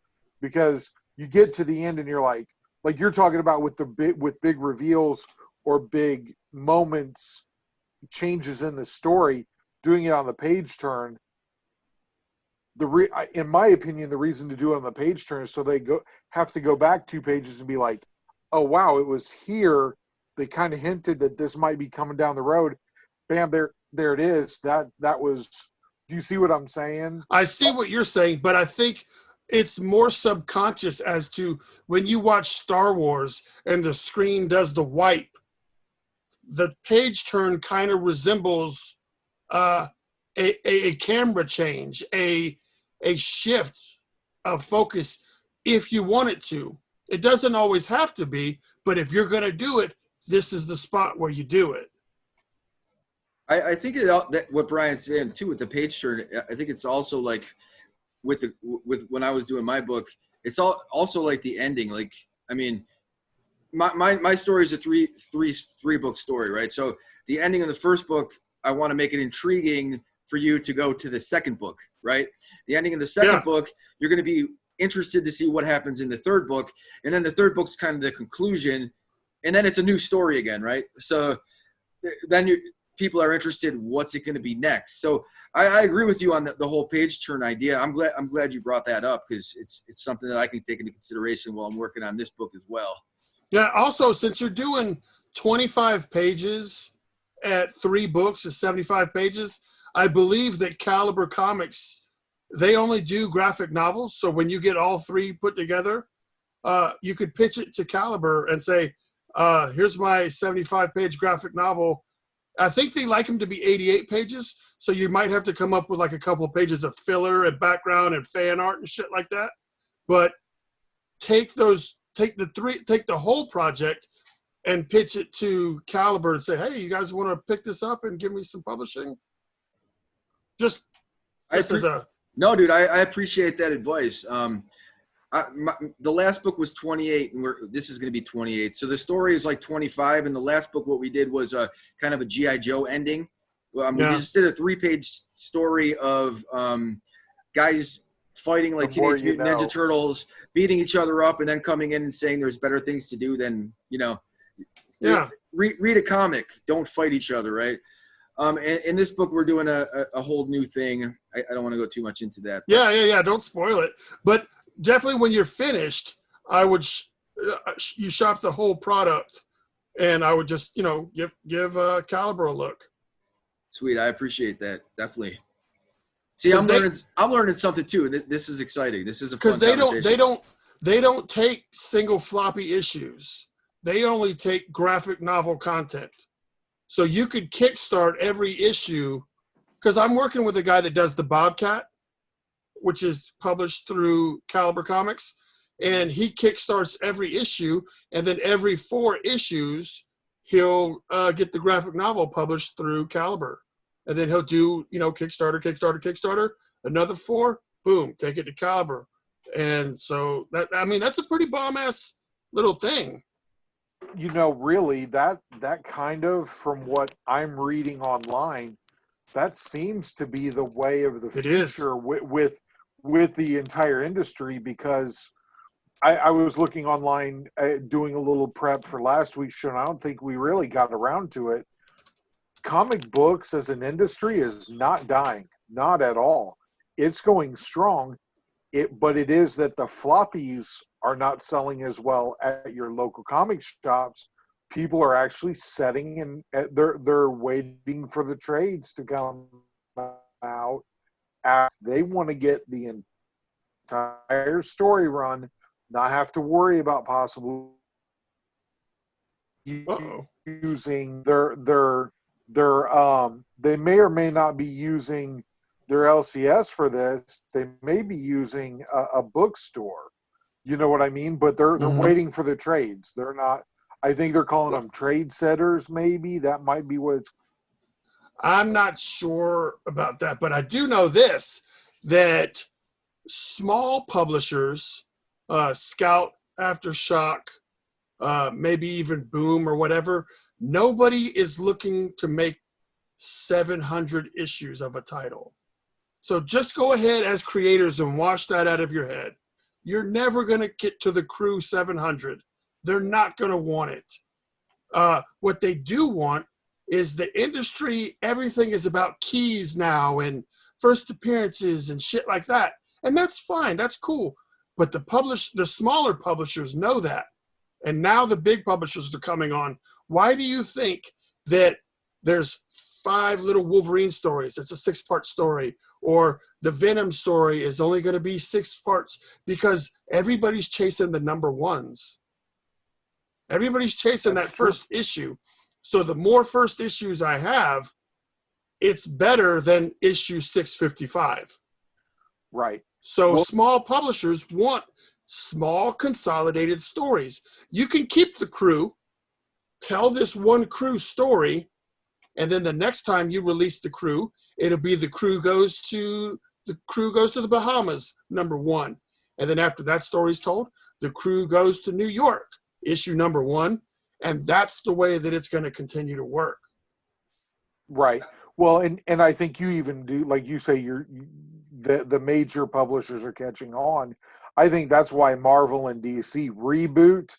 because you get to the end and you're like you're talking about with big reveals or big moments, changes in the story, doing it on the page turn. In my opinion, the reason to do it on the page turn is so they have to go back 2 pages and be like, oh wow, it was here. They kind of hinted that this might be coming down the road. Bam, there it is. That was. Do you see what I'm saying? I see what you're saying, but I think it's more subconscious as to when you watch Star Wars and the screen does the wipe. The page turn kind of resembles a camera change, a shift of focus if you want it to. It doesn't always have to be, but if you're going to do it, this is the spot where you do it. I think that what Brian's saying too with the page turn, I think it's also like with when I was doing my book, it's also like the ending. Like, I mean, my story is a three book story, right? So the ending of the first book, I want to make it intriguing for you to go to the second book, right? The ending of the second book, you're going to be interested to see what happens in the third book. And then the third book's kind of the conclusion. And then it's a new story again, right? So then people are interested, what's it going to be next? So I agree with you on the whole page turn idea. I'm glad you brought that up, because it's something that I can take into consideration while I'm working on this book as well. Yeah, also, since you're doing 25 pages at 3 books is 75 pages, I believe that Caliber Comics, they only do graphic novels. So when you get all 3 put together, you could pitch it to Caliber and say, here's my 75-page graphic novel. I think they like them to be 88 pages. So you might have to come up with like a couple of pages of filler and background and fan art and shit like that. But take the whole project and pitch it to Caliber and say, hey, you guys want to pick this up and give me some publishing? No, dude, I appreciate that advice. The last book was 28, and this is going to be 28. So the story is like 25, and the last book, what we did was a kind of a G.I. Joe ending. We just did a 3-page story of guys fighting like Teenage Mutant Ninja Turtles, beating each other up, and then coming in and saying there's better things to do than, read a comic. Don't fight each other, right? In this book, we're doing a whole new thing. I don't want to go too much into that. Yeah. Don't spoil it. But definitely when you're finished, I would you shop the whole product, and I would just give Caliber a look. Sweet, I appreciate that. Definitely. See, I'm learning something too. This is exciting. This is a fun conversation. They don't take single floppy issues. They only take graphic novel content. So you could kickstart every issue, because I'm working with a guy that does the Bobcat, which is published through Caliber Comics, and he kickstarts every issue, and then every 4 issues he'll get the graphic novel published through Caliber, and then he'll do Kickstarter, another 4, boom, take it to Caliber, and so that's a pretty bomb ass little thing. Really, that kind of, from what I'm reading online, that seems to be the way of the future with the entire industry, because I was looking online, doing a little prep for last week's show, and I don't think we really got around to it. Comic books as an industry is not dying, not at all. It's going strong, but it is that the floppies are not selling as well at your local comic shops. People are actually setting and they're waiting for the trades to come out. They want to get the entire story run, not have to worry about possibly using their they may or may not be using their LCS for this. They may be using a bookstore. You know what I mean? But they're Mhm. waiting for the trades. They're not. I think they're calling them trade setters. Maybe that might be what it's. I'm not sure about that, but I do know this, that small publishers, Scout, Aftershock, maybe even Boom or whatever, nobody is looking to make 700 issues of a title. So just go ahead as creators and wash that out of your head. You're never going to get to the Crew 700. They're not going to want it. What they do want is the industry. Everything is about keys now and first appearances and shit like that. And that's fine. That's cool. But the smaller publishers know that. And now the big publishers are coming on. Why do you think that there's 5 little Wolverine stories? It's a 6-part story. Or the Venom story is only going to be 6 parts, because everybody's chasing the number ones. Everybody's chasing That's that true. first issue. So the more first issues I have, it's better than issue 655. Right. So Well, small publishers want small consolidated stories. You can keep the Crew, tell this one Crew story, and then the next time you release the Crew, it'll be the Crew goes to the Bahamas, number 1. And then after that story's told, the Crew goes to New York, issue number 1, and that's the way that it's going to continue to work. right. Well, and I think you even do, like you say, the major publishers are catching on. I think that's why Marvel and DC reboot,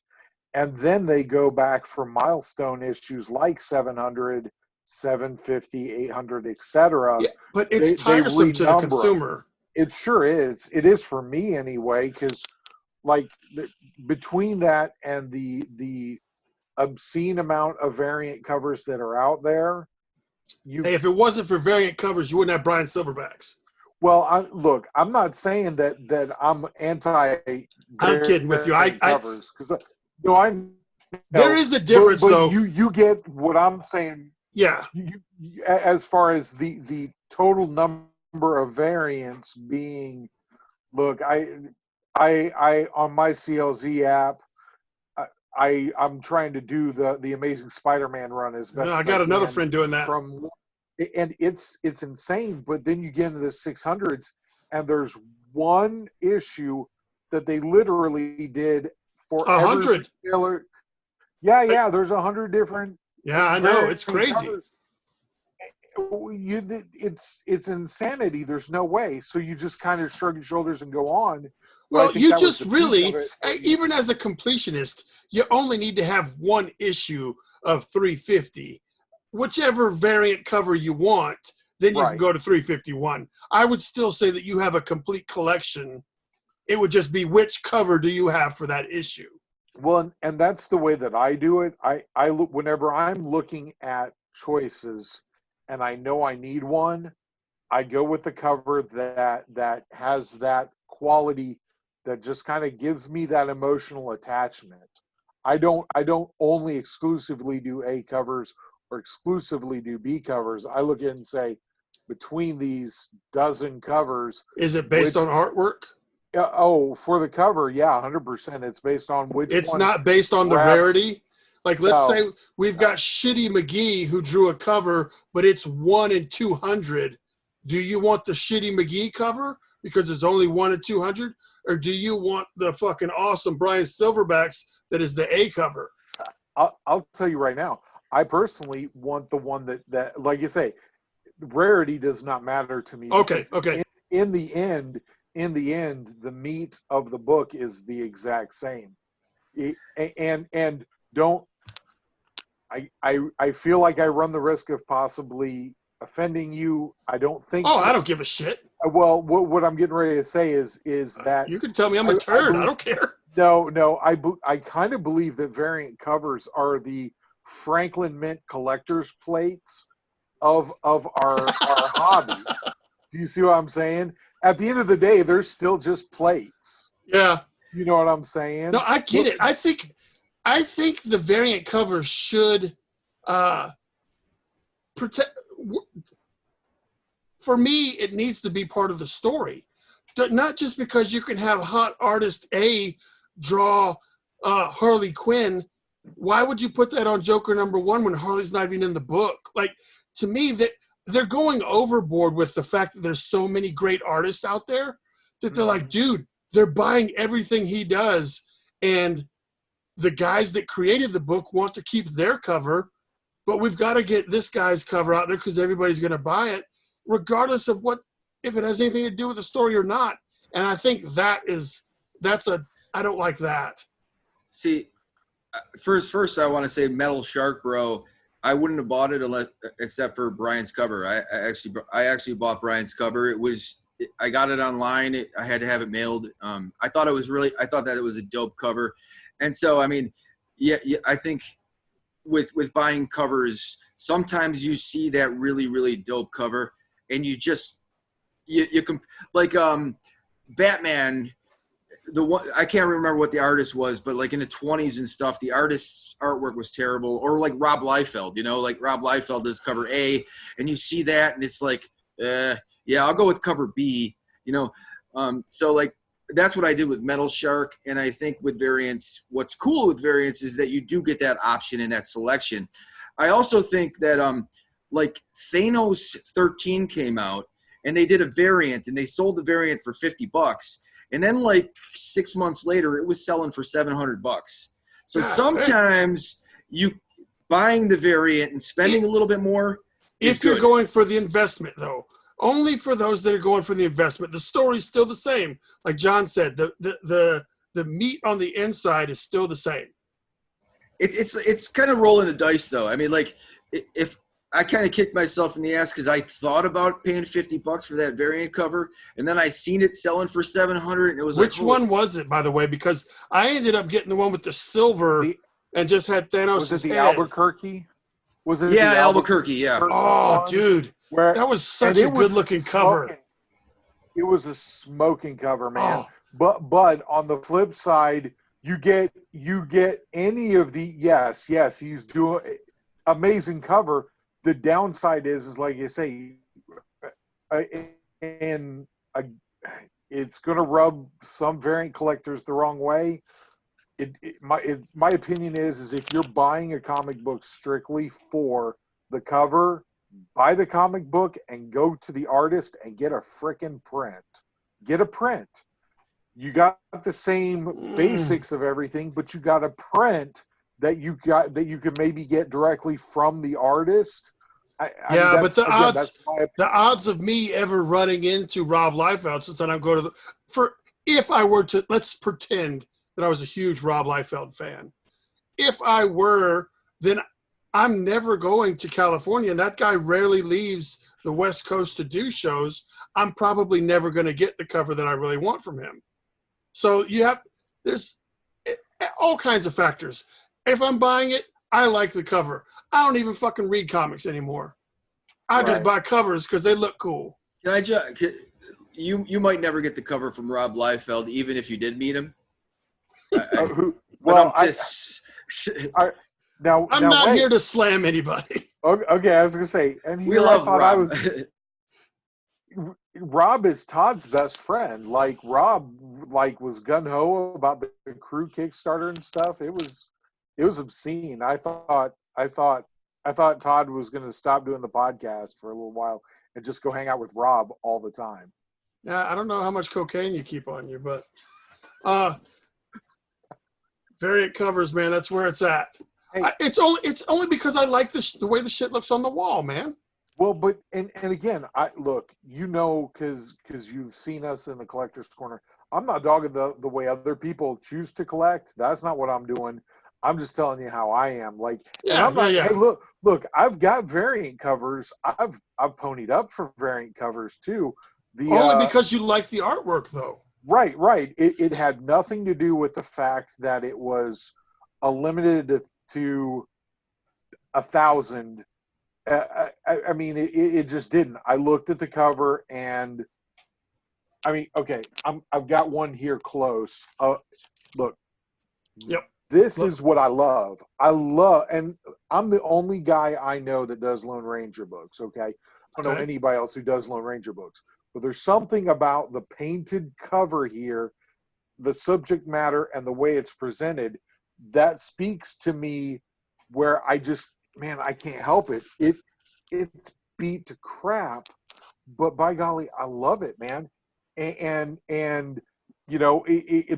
and then they go back for milestone issues like 700, 750, 800, etc. Yeah, but it's They tiresome to the renumber them. consumer. It sure is. It is for me anyway, because like between that and the obscene amount of variant covers that are out there, Hey, if it wasn't for variant covers, you wouldn't have Brian Silverbacks. well, look, I'm not saying that I'm anti. I'm kidding with you. I covers because no, I know, there is a difference, but though. you get what I'm saying. Yeah. As far as the total number of variants being, look, I on my CLZ app, I'm trying to do the Amazing Spider-Man run as best. I as got another can friend doing that. And it's insane. But then you get into the 600s, and there's one issue that they literally did for 100. Yeah. There's 100 different. Yeah, I know. It's crazy. Covers. It's insanity. There's no way. So you just kind of shrug your shoulders and go on. Well, you just really, even as a completionist, you only need to have one issue of 350. Whichever variant cover you want, then you can go to 351. I would still say that you have a complete collection. It would just be which cover do you have for that issue. Well, and that's the way that I do it. I look whenever I'm looking at choices and I know I need one, I go with the cover that has that quality that just kind of gives me that emotional attachment. I don't only exclusively do A covers or exclusively do B covers. I look at it and say, between these dozen covers, is it based on artwork? For the cover, yeah, 100%. It's based on which. It's not based on the rarity. Like, let's say we've got Shitty McGee who drew a cover, but it's 1 in 200. Do you want the Shitty McGee cover because it's only 1 in 200, or do you want the fucking awesome Brian Silverbacks that is the A cover? I'll tell you right now. I personally want the one that like you say, rarity does not matter to me. Okay. In the end, the meat of the book is the exact same. And don't I feel like I run the risk of possibly offending you. I don't think so. I don't give a shit. Well, what I'm getting ready to say is that you can tell me I'm a turd. I don't care. No, I kind of believe that variant covers are the Franklin Mint collector's plates of our hobby. Do you see what I'm saying? At the end of the day, they're still just plates. Yeah. You know what I'm saying? No, I get it. I think the variant covers should protect. For me, it needs to be part of the story. Not just because you can have hot artist A draw Harley Quinn. Why would you put that on Joker #1 when Harley's not even in the book? Like, to me, that they're going overboard with the fact that there's so many great artists out there that they're like, dude, they're buying everything he does, and the guys that created the book want to keep their cover, but we've got to get this guy's cover out there because everybody's going to buy it, regardless of if it has anything to do with the story or not. And I think I don't like that. See, first I want to say Metal Shark, bro. I wouldn't have bought it except for Brian's cover. I actually bought Brian's cover. I got it online. I had to have it mailed. I thought that it was a dope cover. And so, I mean, yeah, I think with buying covers, sometimes you see that really, really dope cover and you like Batman, the one, I can't remember what the artist was, but like in the 20s and stuff, the artist's artwork was terrible. Or like Rob Liefeld, like Rob Liefeld does cover A, and you see that and it's like, yeah, I'll go with cover B, so like that's what I did with Metal Shark. And I think with variants, what's cool with variants is that you do get that option and that selection. I also think that like Thanos 13 came out and they did a variant and they sold the variant for $50. And then like 6 months later, it was selling for $700. So sometimes you buying the variant and spending a little bit more. If you're going for the investment, though, only for those that are going for the investment. The story's still the same. Like John said, the meat on the inside is still the same. It's kind of rolling the dice, though. I mean, like if I kind of kicked myself in the ass because I thought about paying $50 for that variant cover, and then I seen it selling for $700, and it was Which one was it, by the way? Because I ended up getting the one with the silver and just had Thanos' Was it the head. Albuquerque? Was it? Yeah, Albuquerque. Yeah. Oh, dude, that was such a good-looking cover. It was a smoking cover, man. Oh. But on the flip side, you get any of the yes, he's doing amazing cover. The downside is like you say, it's going to rub some variant collectors the wrong way. My opinion is if you're buying a comic book strictly for the cover, buy the comic book and go to the artist and get a frickin' print. Get a print. You got the same basics of everything, but you got a print that you can maybe get directly from the artist. But the odds of me ever running into Rob Liefeld, since I'm going to if I were to, let's pretend that I was a huge Rob Liefeld fan. If I were, then I'm never going to California, and that guy rarely leaves the West Coast to do shows. I'm probably never going to get the cover that I really want from him. So there's all kinds of factors. If I'm buying it, I like the cover. I don't even fucking read comics anymore. I just buy covers because they look cool. You might never get the cover from Rob Liefeld, even if you did meet him. I'm not here to slam anybody. Okay, I was gonna say, and we love Rob. Rob is Todd's best friend. Like Rob, was gung ho about the crew Kickstarter and stuff. It was obscene. I thought Todd was going to stop doing the podcast for a little while and just go hang out with Rob all the time. Yeah, I don't know how much cocaine you keep on you, but variant covers, man, that's where it's at. Hey, it's only because I like the way the shit looks on the wall, man. Well, but and again, because you've seen us in the collector's corner. I'm not dogging the way other people choose to collect. That's not what I'm doing. I'm just telling you how I am. Hey, look, I've got variant covers. I've ponied up for variant covers too. Only because you like the artwork, though. Right. It had nothing to do with the fact that it was limited to 1,000. I mean, it just didn't. I looked at the cover and, I mean, okay, I've got one here close. Look. Yep. This is what I love. And I'm the only guy I know that does Lone Ranger books, okay? I don't know anybody else who does Lone Ranger books. But there's something about the painted cover here the subject matter and the way it's presented, that speaks to me where I just, man, I can't help it. It's beat to crap, but by golly, I love it, man. And you know,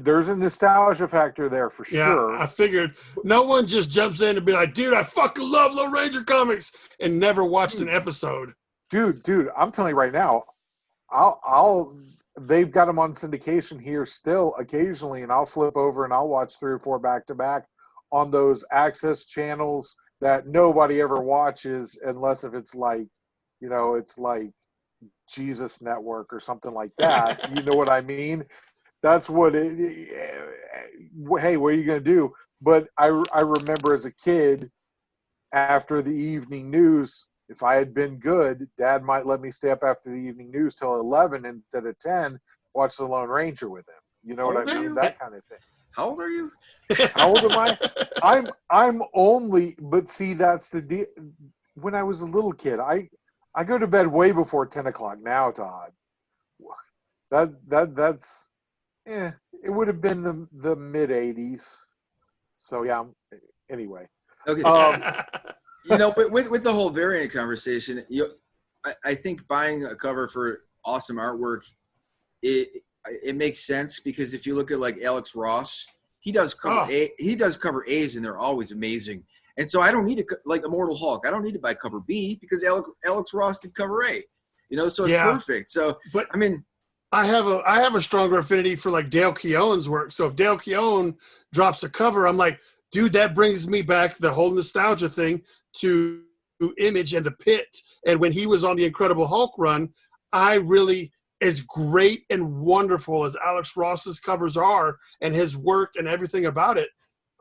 there's a nostalgia factor there for sure. I figured no one just jumps in and be like, dude, I fucking love Lone Ranger comics and never watched an episode. Dude, I'm telling you right now, they've got them on syndication here still occasionally, and I'll flip over and I'll watch 3 or 4 back to back on those access channels that nobody ever watches unless if it's like, you know, it's like Jesus Network or something like that. You know what I mean? That's what hey, what are you going to do? But I remember as a kid, after the evening news, if I had been good, Dad might let me stay up after the evening news till 11 instead of 10, watch the Lone Ranger with him. You know what I mean? That kind of thing. How old are you? How old am I? I'm only, but see, that's the deal. When I was a little kid, I go to bed way before 10 o'clock now, Todd. That's it would have been the mid 80s. So yeah, anyway. Okay. You know, with the whole variant conversation, I think buying a cover for awesome artwork, it makes sense, because if you look at like Alex Ross, he does cover A's and they're always amazing. And so I don't need to, like Immortal Hulk, I don't need to buy cover B because Alex Ross did cover A. You know, so it's perfect. So, but I mean, I have a stronger affinity for like Dale Keown's work. So if Dale Keown drops a cover, I'm like, dude, that brings me back the whole nostalgia thing to Image and the Pit. And when he was on the Incredible Hulk run, I really, as great and wonderful as Alex Ross's covers are and his work and everything about it,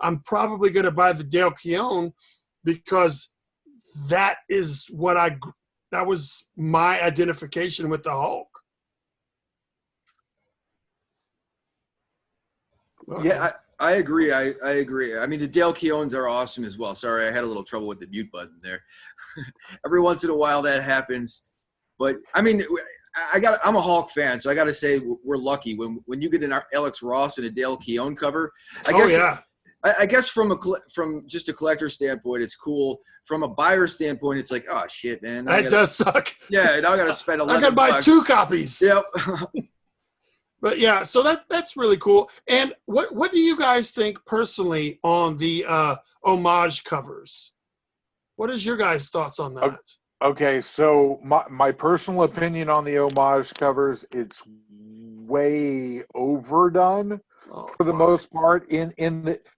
I'm probably going to buy the Dale Keown because that was my identification with the Hulk. Okay. Yeah, I agree. I agree. I mean, the Dale Keowns are awesome as well. Sorry, I had a little trouble with the mute button there. Every once in a while that happens. But, I mean, I'm a Hulk fan, so I got to say we're lucky. When you get an Alex Ross and a Dale Keown cover, I guess from just a collector standpoint, it's cool. From a buyer standpoint, it's like, oh, shit, man. That does suck. Yeah, now I got to spend $11. I got to buy 2 copies. Yep. But yeah, so that's really cool. And what do you guys think personally on the homage covers? What is your guys' thoughts on that? Okay, so my personal opinion on the homage covers, it's way overdone for the most part.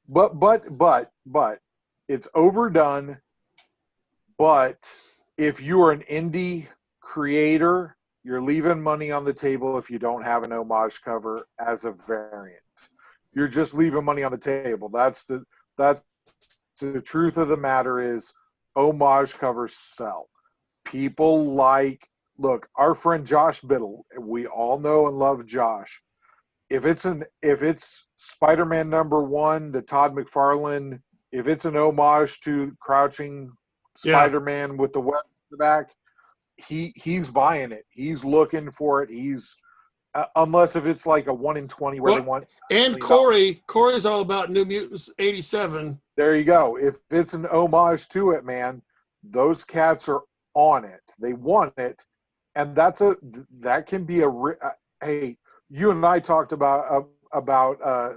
But it's overdone. But if you are an indie creator, you're leaving money on the table if you don't have an homage cover as a variant. You're just leaving money on the table. That's the truth of the matter is homage covers sell. People look, our friend Josh Biddle, we all know and love Josh. If it's Spider-Man #1, the Todd McFarlane, if it's an homage to Crouching Spider-Man with the web in the back, he's buying it. He's looking for it. He's unless if it's like a 1 in 20 where they want. And Corey's all about New Mutants 87. There you go. If it's an homage to it, man, those cats are on it. They want it, and that can be hey, you and I talked about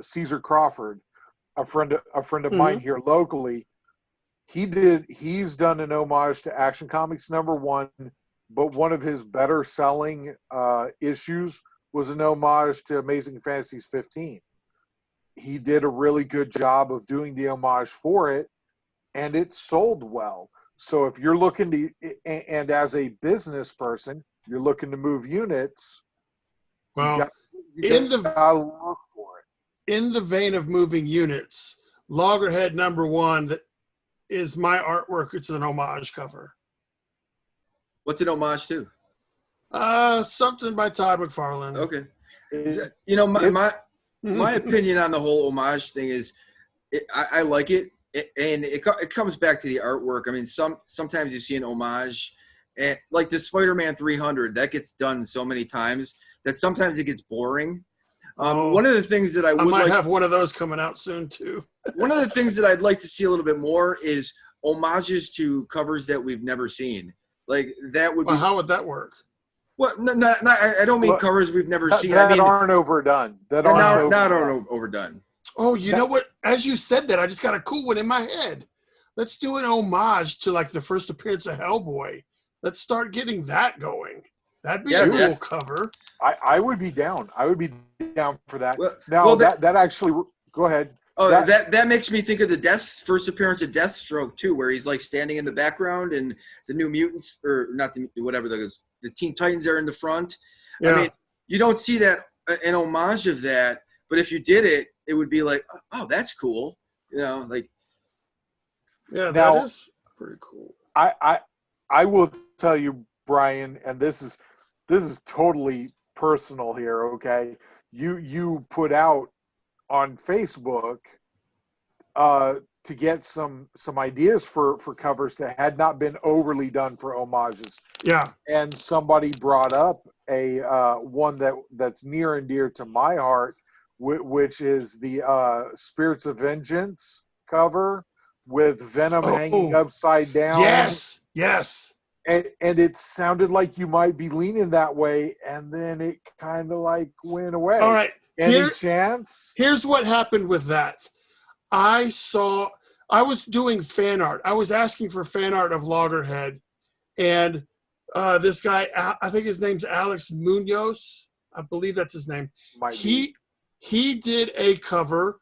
Caesar Crawford, a friend of mine here locally. He's done an homage to Action Comics #1, but one of his better selling issues was an homage to Amazing Fantasies 15. He did a really good job of doing the homage for it, and it sold well. So if you're looking to, and as a business person, you're looking to move units, well, you gotta look for it. In the vein of moving units, Loggerhead #1 that is my artwork. It's an homage cover. What's an homage to? Something by Todd McFarlane. Okay. You know, my opinion on the whole homage thing is, I like it, and it comes back to the artwork. I mean, sometimes you see an homage, and like the Spider-Man 300, that gets done so many times that sometimes it gets boring. One of the things that I might have one of those coming out soon too. One of the things that I'd like to see a little bit more is homages to covers that we've never seen. Like that would Well, be. how would that work? Well, I don't mean covers we've never seen. I mean, aren't overdone. Not overdone. Oh, you know what? As you said that, I just got a cool one in my head. Let's do an homage to like the first appearance of Hellboy. Let's start getting that going. That'd be a cool cover. I would be down. I would be down for that. Well, that actually, go ahead. Oh, that makes me think of the first appearance of Deathstroke too, where he's like standing in the background and the New Mutants, or not the Teen Titans are in the front. Yeah. I mean, you don't see that an homage of that, but if you did it, it would be like, oh, that's cool. You know, like. Yeah, that is pretty cool. I will tell you, Brian, and this is totally personal here. Okay, you put out on Facebook to get some ideas for covers that had not been overly done for homages. Yeah, and somebody brought up a one that's near and dear to my heart, which is the Spirits of Vengeance cover with Venom hanging upside down. Yes. And it sounded like you might be leaning that way, and then it kind of like went away. All right. Any chance? Here's what happened with that. I was doing fan art. I was asking for fan art of Loggerhead, and this guy, I think his name's Alex Munoz. I believe that's his name. He did a cover,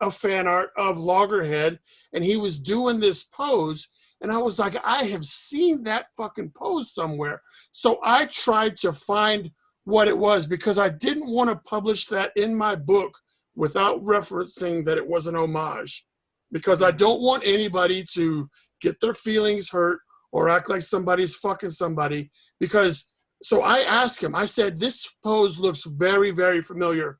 a fan art of Loggerhead, and he was doing this pose. And I was like, I have seen that fucking pose somewhere. So I tried to find what it was, because I didn't want to publish that in my book without referencing that it was an homage, because I don't want anybody to get their feelings hurt or act like somebody's fucking somebody. So I asked him, I said, this pose looks very, very familiar.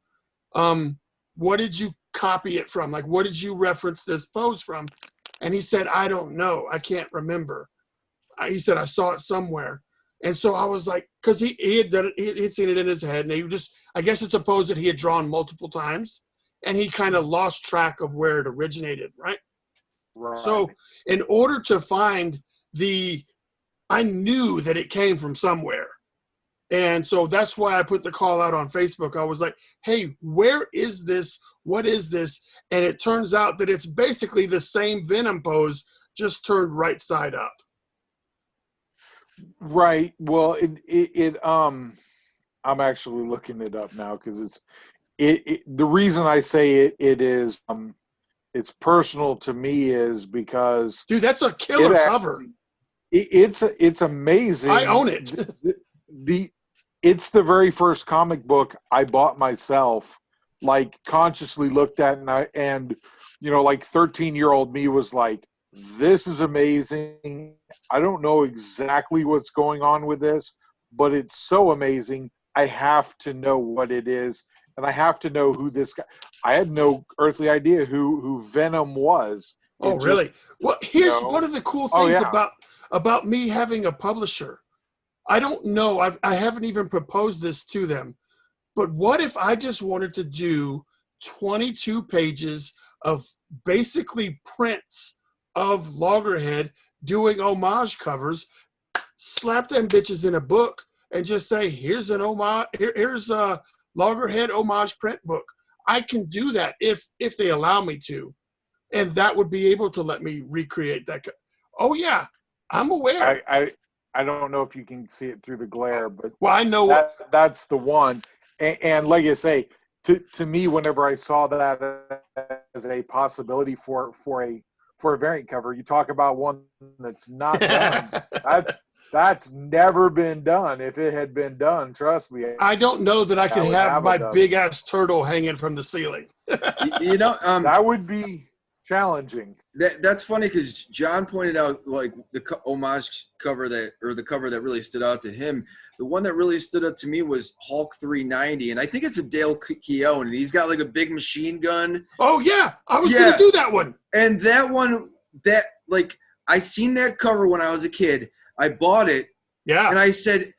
What did you copy it from? Like, what did you reference this pose from? And he said, I don't know. I can't remember. He said, I saw it somewhere. And so I was like, because he had done it, he had seen it in his head, and he I guess it's a pose that he had drawn multiple times, and he kind of lost track of where it originated, right? So in order to find I knew that it came from somewhere. And so that's why I put the call out on Facebook. I was like, hey, where is this? What is this? And it turns out that it's basically the same Venom pose, just turned right side up. Right. Well, I'm actually looking it up now, because the reason I say it is it's personal to me is because, dude, that's a killer cover. It's amazing. I own it. It's the very first comic book I bought myself, like consciously looked at, and like 13-year-old me was like, this is amazing. I don't know exactly what's going on with this, but it's so amazing. I have to know what it is, and I have to know who this guy. I had no earthly idea who Venom was. Really? Well, here's one of the cool things about me having a publisher. I don't know. I haven't even proposed this to them. But what if I just wanted to do 22 pages of basically prints of Loggerhead doing homage covers, slap them bitches in a book, and just say, here's an homage, here's a Loggerhead homage print book. I can do that if they allow me to. And that would be able to let me recreate that. Oh, yeah. I'm aware. I don't know if you can see it through the glare, but I know that's the one. And like I say, to me, whenever I saw that as a possibility for a variant cover, you talk about one that's not done. That's never been done. If it had been done, trust me. I don't know that I could have my big ass turtle hanging from the ceiling. That would be challenging. That's funny, because John pointed out like the homage cover the cover that really stood out to him. The one that really stood out to me was Hulk 390, and I think it's a Dale Keown, and he's got like a big machine gun. Oh yeah, I was gonna do that one. And that one, I seen that cover when I was a kid. I bought it. Yeah. And I said,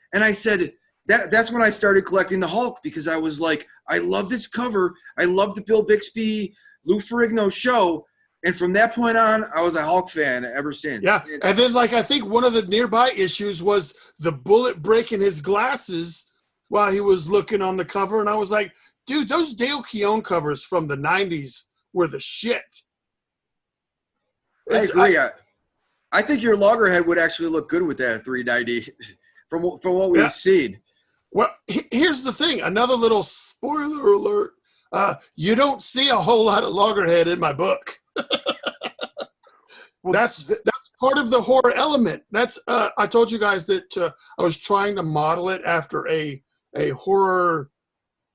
that's when I started collecting the Hulk, because I was like, I love this cover. I love the Bill Bixby, Lou Ferrigno show. And from that point on, I was a Hulk fan ever since. Yeah, and then like I think one of the nearby issues was the bullet breaking his glasses while he was looking on the cover, and I was like, dude, those Dale Keown covers from the '90s were the shit. I agree. I think your loggerhead would actually look good with that 390 from what we've seen. Well, here's the thing. Another little spoiler alert. You don't see a whole lot of loggerhead in my book. Well, that's part of the horror element. That's I told you guys that I was trying to model it after a horror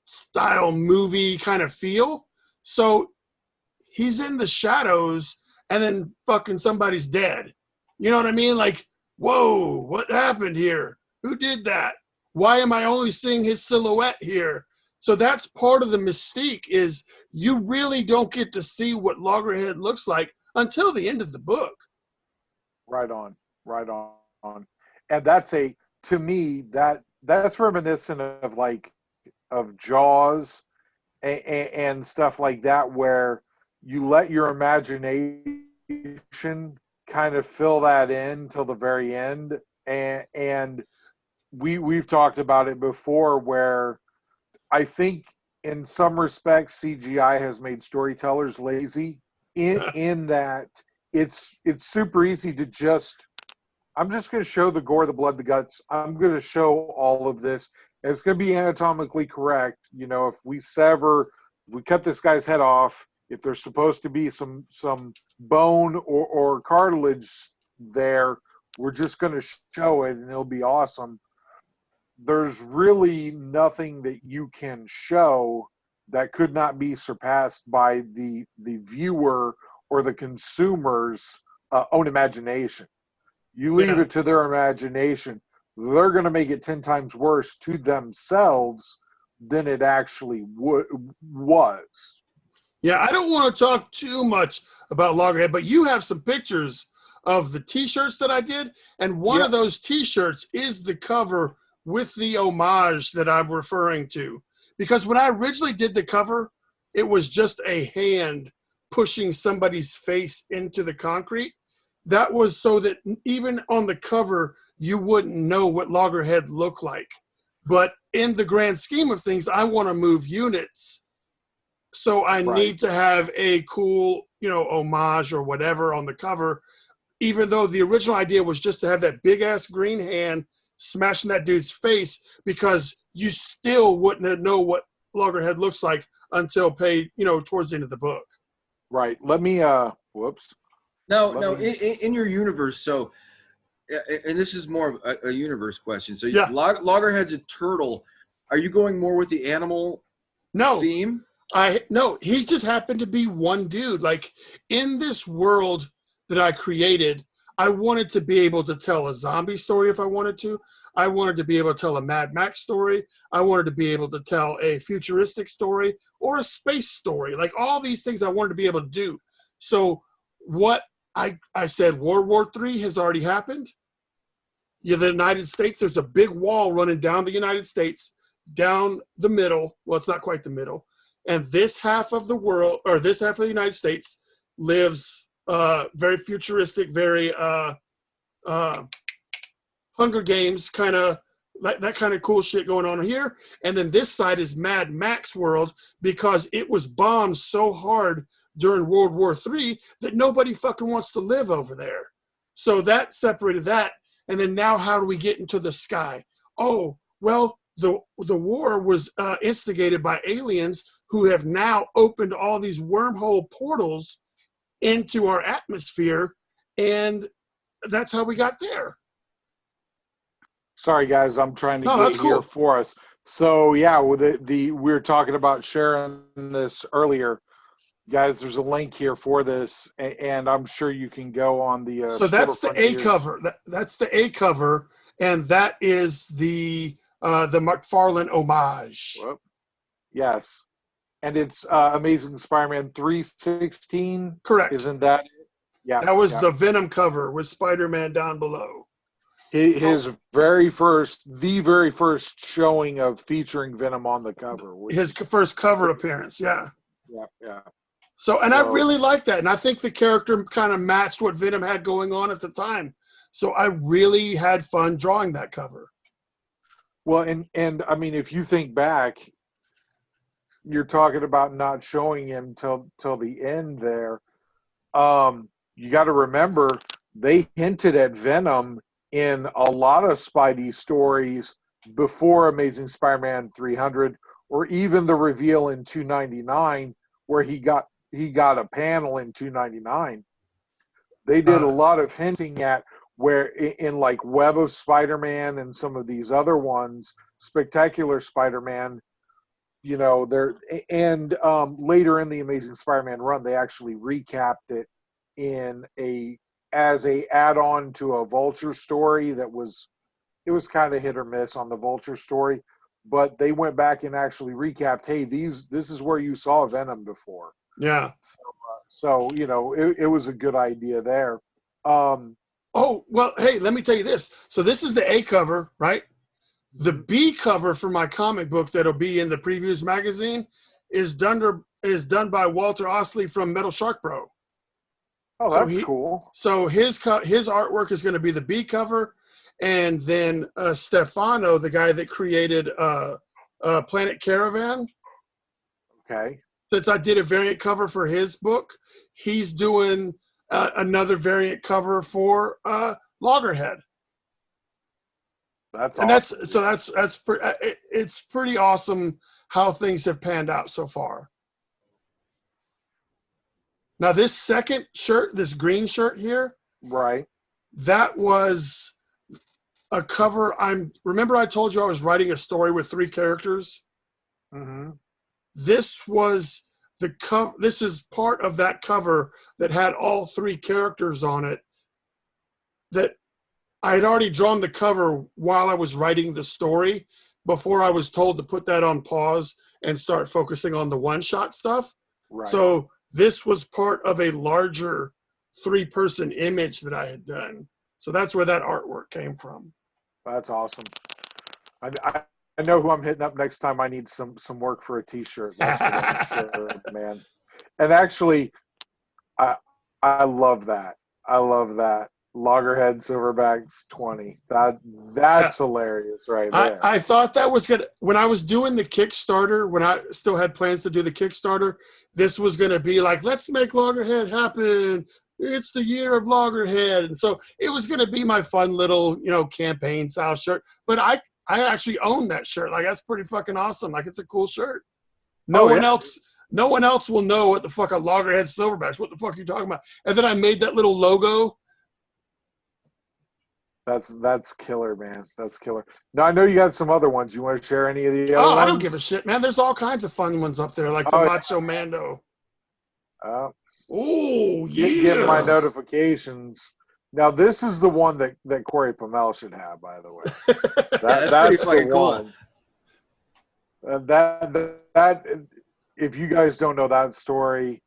style movie kind of feel. So he's in the shadows and then fucking somebody's dead. You know what I mean? Like, whoa, what happened here? Who did that? Why am I only seeing his silhouette here? So that's part of the mystique, is you really don't get to see what loggerhead looks like until the end of the book. Right on. And that's to me, that's reminiscent of Jaws and stuff like that, where you let your imagination kind of fill that in till the very end. And we've talked about it before, where I think in some respects CGI has made storytellers lazy in that it's super easy to I'm just going to show the gore, the blood, the guts. I'm going to show all of this. And it's going to be anatomically correct. You know, if we cut this guy's head off, if there's supposed to be some bone or cartilage there, we're just going to show it and it'll be awesome. There's really nothing that you can show that could not be surpassed by the viewer or the consumer's own imagination. You leave it to their imagination, they're going to make it 10 times worse to themselves than it actually was. Yeah, I don't want to talk too much about loggerhead, but you have some pictures of the T-shirts that I did, and one of those T-shirts is the cover with the homage that I'm referring to. Because when I originally did the cover, it was just a hand pushing somebody's face into the concrete. That was so that even on the cover, you wouldn't know what loggerhead looked like. But in the grand scheme of things, I want to move units. So I need to have a cool, homage or whatever on the cover, even though the original idea was just to have that big ass green hand smashing that dude's face, because you still wouldn't know what loggerhead looks like until towards the end of the book. Right. Let me, whoops. No, in your universe, so, and this is more of a universe question. So Loggerhead's a turtle. Are you going more with the animal theme? No, he just happened to be one dude. Like, in this world that I created, I wanted to be able to tell a zombie story if I wanted to. I wanted to be able to tell a Mad Max story. I wanted to be able to tell a futuristic story or a space story. Like, all these things I wanted to be able to do. So what I said, World War III has already happened. The United States, there's a big wall running down the United States, down the middle. Well, it's not quite the middle. And this half of the world, or this half of the United States, lives very futuristic, very Hunger Games kind of, that kind of cool shit going on here. And then this side is Mad Max world, because it was bombed so hard during World War III that nobody fucking wants to live over there. So that separated that. And then now how do we get into the sky? Oh, well, the war was instigated by aliens who have now opened all these wormhole portals into our atmosphere, and that's how we got there. Sorry, guys, I'm trying to get here for us. So we were talking about sharing this earlier. Guys, there's a link here for this, and I'm sure you can go on the. So that's the A cover. That's the A cover, and that is the McFarlane homage. Whoop. Yes, and it's Amazing Spider-Man 316. Correct. Isn't that? Yeah. That was the Venom cover with Spider-Man down below. his very first showing of featuring Venom on the cover. His first cover appearance, yeah. Yeah. So, and I really like that. And I think the character kind of matched what Venom had going on at the time. So I really had fun drawing that cover. Well, and I mean, if you think back, you're talking about not showing him till the end there. You got to remember they hinted at Venom in a lot of Spidey stories before Amazing Spider-Man 300, or even the reveal in 299 where he got a panel in 299. They did a lot of hinting at where in like Web of Spider-Man and some of these other ones, Spectacular Spider-Man, you know, there and later in the Amazing Spider-Man run, they actually recapped it as a add-on to a Vulture story it was kind of hit or miss on the Vulture story, but they went back and actually recapped, hey, this is where you saw Venom before. Yeah. So you know, it was a good idea there. Oh, well, hey, let me tell you this. So this is the A cover, right? The B cover for my comic book that'll be in the Previews magazine is done by Walter Osley from Metal Shark Bro. Oh, that's cool. So his artwork is going to be the B cover, and then Stefano, the guy that created Planet Caravan. Okay. Since I did a variant cover for his book, he's doing another variant cover for Loggerhead. That's and awesome. It's pretty awesome how things have panned out so far. Now this second shirt, this green shirt here, right? That was a cover. Remember I told you I was writing a story with 3 characters. Mm-hmm. This was the cover. This is part of that cover that had all 3 characters on it. That I had already drawn the cover while I was writing the story before I was told to put that on pause and start focusing on the one-shot stuff. Right. So this was part of a larger 3-person image that I had done. So that's where that artwork came from. That's awesome. I know who I'm hitting up next time I need some work for a T-shirt. That's for sure, man. And actually, I love that. I love that. Loggerhead Silverbacks 20. That's hilarious right there. I thought that was good. When I was doing the Kickstarter, when I still had plans to do the Kickstarter, this was going to be like, let's make Loggerhead happen. It's the year of Loggerhead. And so it was going to be my fun little, campaign style shirt. But I actually own that shirt. Like, that's pretty fucking awesome. Like, it's a cool shirt. No one else will know what the fuck a Loggerhead Silverbacks. What the fuck are you talking about? And then I made that little logo. That's killer, man. That's killer. Now, I know you got some other ones. You want to share any of the other ones? I don't give a shit, man. There's all kinds of fun ones up there, like the Macho Mando. Oh, yeah. Get my notifications. Now, this is the one that Corey Pamel should have, by the way. That's pretty fucking cool. That if you guys don't know that story,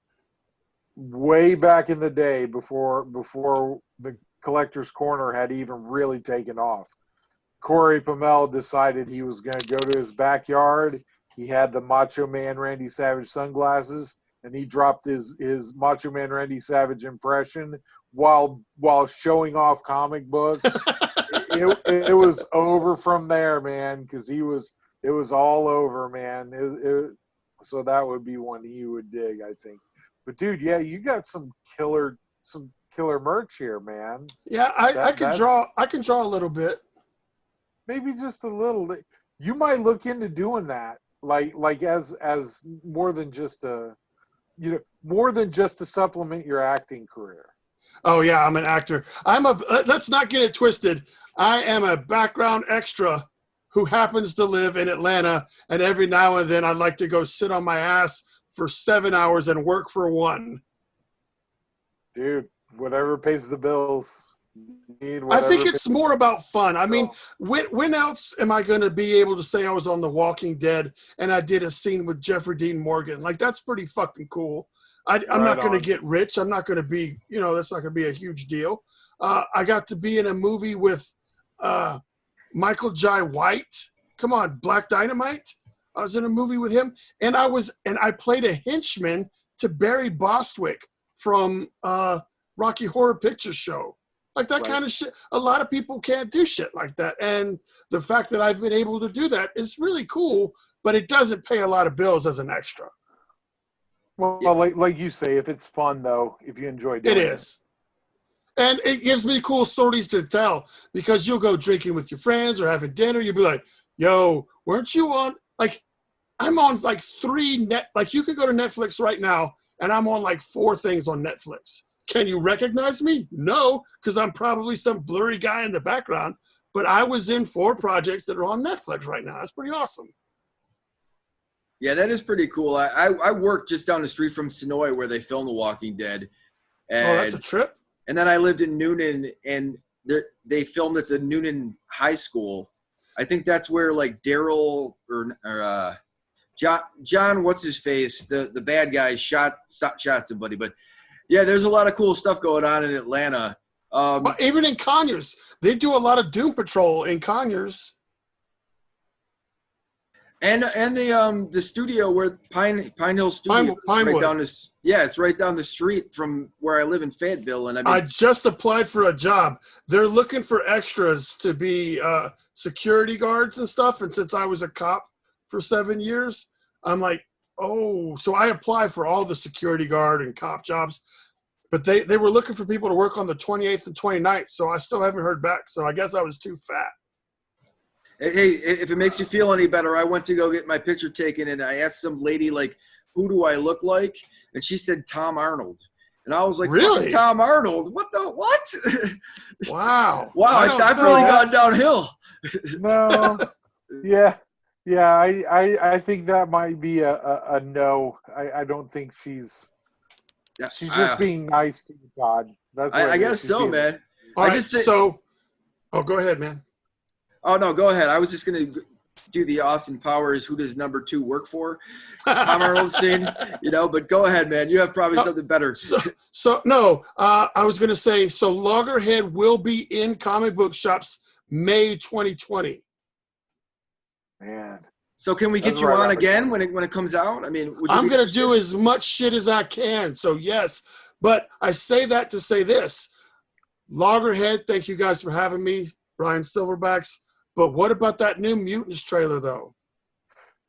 way back in the day before the Collector's Corner had even really taken off, Corey Pamel decided he was going to go to his backyard. He had the Macho Man Randy Savage sunglasses, and he dropped his Macho Man Randy Savage impression while showing off comic books. it was over from there, man, because it was all over, man. So that would be one he would dig, I think. But dude, yeah, you got some killer merch here, man. Yeah, I can draw a little bit. Maybe just a little. You might look into doing that, like as more than just to supplement your acting career. Oh yeah, I'm an actor. Let's not get it twisted. I am a background extra who happens to live in Atlanta, and every now and then I'd like to go sit on my ass for 7 hours and work for 1. Dude, whatever pays the bills. I think it's more about fun. I mean, when else am I going to be able to say I was on The Walking Dead and I did a scene with Jeffrey Dean Morgan? Like, that's pretty fucking cool. I'm not going to get rich. I'm not going to be, that's not going to be a huge deal. I got to be in a movie with Michael Jai White. Come on, Black Dynamite. I was in a movie with him, and I played a henchman to Barry Bostwick from Rocky Horror Picture Show. Like that kind of shit. A lot of people can't do shit like that. And the fact that I've been able to do that is really cool, but it doesn't pay a lot of bills as an extra. Well, like you say, if it's fun, though, if you enjoy doing it. It is. And it gives me cool stories to tell because you'll go drinking with your friends or having dinner. You'll be like, yo, weren't you on, like, I'm on like you can go to Netflix right now and I'm on like 4 things on Netflix. Can you recognize me? No, because I'm probably some blurry guy in the background, but I was in 4 projects that are on Netflix right now. That's pretty awesome. Yeah, that is pretty cool. I work just down the street from Sonoy where they film The Walking Dead. And, that's a trip? And then I lived in Noonan, and they filmed at the Noonan High School. I think that's where like Daryl or John, what's his face, the bad guy shot somebody. But yeah, there's a lot of cool stuff going on in Atlanta. But even in Conyers, they do a lot of Doom Patrol in Conyers. And the studio where Pine Hill Studio it's right down the street from where I live in Fayetteville. And I just applied for a job. They're looking for extras to be security guards and stuff. And since I was a cop for 7 years, I'm like, oh, so I applied for all the security guard and cop jobs. But they were looking for people to work on the 28th and 29th. So I still haven't heard back. So I guess I was too fat. Hey, if it makes you feel any better, I went to go get my picture taken, and I asked some lady, like, who do I look like? And she said Tom Arnold. And I was like, really? Tom Arnold? What? Wow. Wow, I've really gone downhill. No. Yeah. I think that might be a no. I don't think she's just being nice to God. That's what I guess so, man. All right, go ahead, man. Oh, no, go ahead. I was just going to do the Austin Powers, who does number 2 work for? Tom Arnold scene, but go ahead, man. You have probably something better. I was going to say, so Loggerhead will be in comic book shops May 2020. Man. So can we get you on again when it comes out? I mean, I'm going to do as much shit as I can. So, yes. But I say that to say this. Loggerhead, thank you guys for having me. Brian Silverbacks. But what about that New Mutants trailer, though?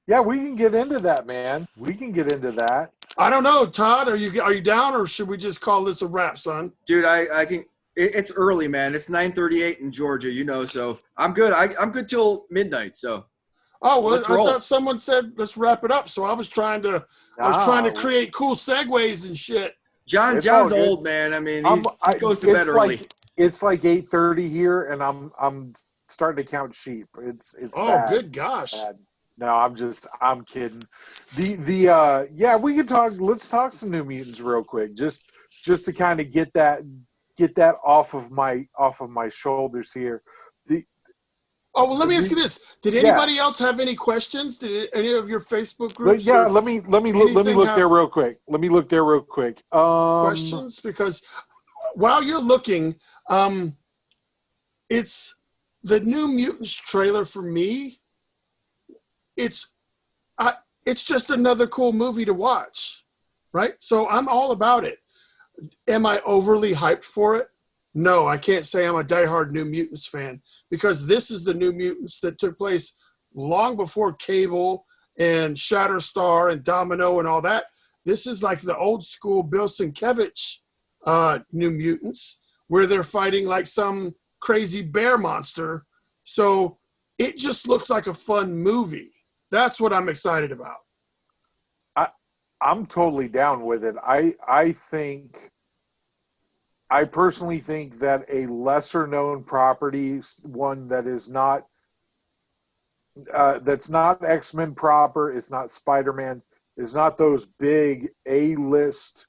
Yeah, we can get into that, man. We can get into that. I don't know, Todd. Are you down, or should we just call this a wrap, son? Dude, I can. It's early, man. It's 9:38 in Georgia, so I'm good. I'm good till midnight. So. Oh well, I thought someone said let's wrap it up. So I was trying to create cool segues and shit. John's old, man. I mean, he goes to bed early. It's like 8:30 here, and I'm starting to count sheep. It's bad. Good gosh. Bad. No, I'm kidding. Yeah, we can talk. Let's talk some New Mutants real quick, just to kind of get that off of my shoulders here. Let me ask you this: did anybody else have any questions? Did any of your Facebook groups? Let me look there real quick. Questions, because while you're looking, it's the New Mutants trailer for me. It's just another cool movie to watch, right? So I'm all about it. Am I overly hyped for it? No, I can't say I'm a diehard New Mutants fan, because this is the New Mutants that took place long before Cable and Shatterstar and Domino and all that. This is like the old school Bill Sienkiewicz New Mutants, where they're fighting like some crazy bear monster. So it just looks like a fun movie. That's what I'm excited about. I'm totally down with it. I personally think that a lesser known property, one that is not that's not X-Men proper, it's not Spider-Man, it's not those big A-list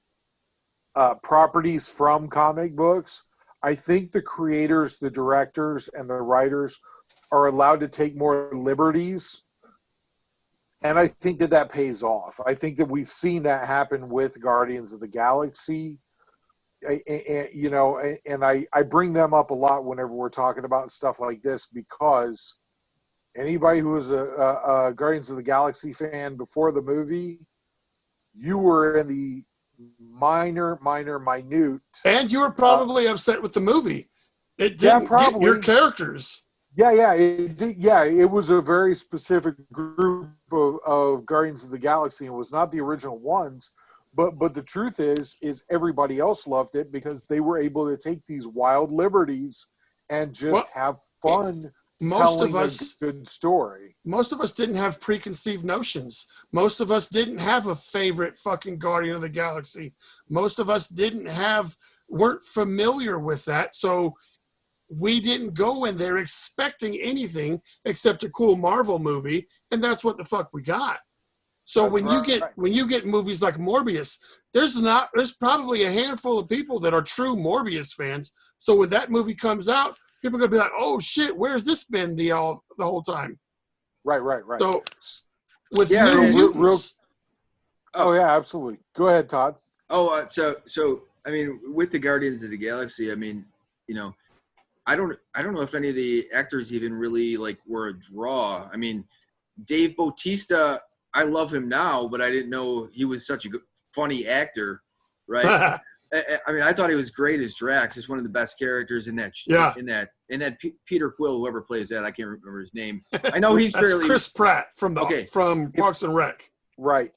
properties from comic books. I think the creators, the directors, and the writers are allowed to take more liberties. And I think that pays off. I think that we've seen that happen with Guardians of the Galaxy. you know, and I bring them up a lot whenever we're talking about stuff like this, because anybody who was a Guardians of the Galaxy fan before the movie, you were in the minute. And you were probably upset with the movie. It didn't get your characters. Yeah, it was a very specific group of Guardians of the Galaxy, and was not the original ones. But the truth is everybody else loved it because they were able to take these wild liberties and just have fun telling a good story. Most of us didn't have preconceived notions. Most of us didn't have a favorite fucking Guardian of the Galaxy. Most of us weren't familiar with that. So we didn't go in there expecting anything except a cool Marvel movie, and that's what the fuck we got. So when you get movies like Morbius, there's probably a handful of people that are true Morbius fans. So when that movie comes out, people are gonna be like, "Oh shit, where's this been the whole time?" Right. So with New Mutants, yeah, absolutely. Go ahead, Todd. So I mean, with the Guardians of the Galaxy, I mean, you know, I don't know if any of the actors even really were a draw. I mean, Dave Bautista, I love him now, but I didn't know he was such a funny actor, right? I mean, I thought he was great as Drax. He's one of the best characters in that. Yeah. In that Peter Quill, whoever plays that, I can't remember his name. I know he's That's fairly Chris Pratt from Parks and Rec. Right.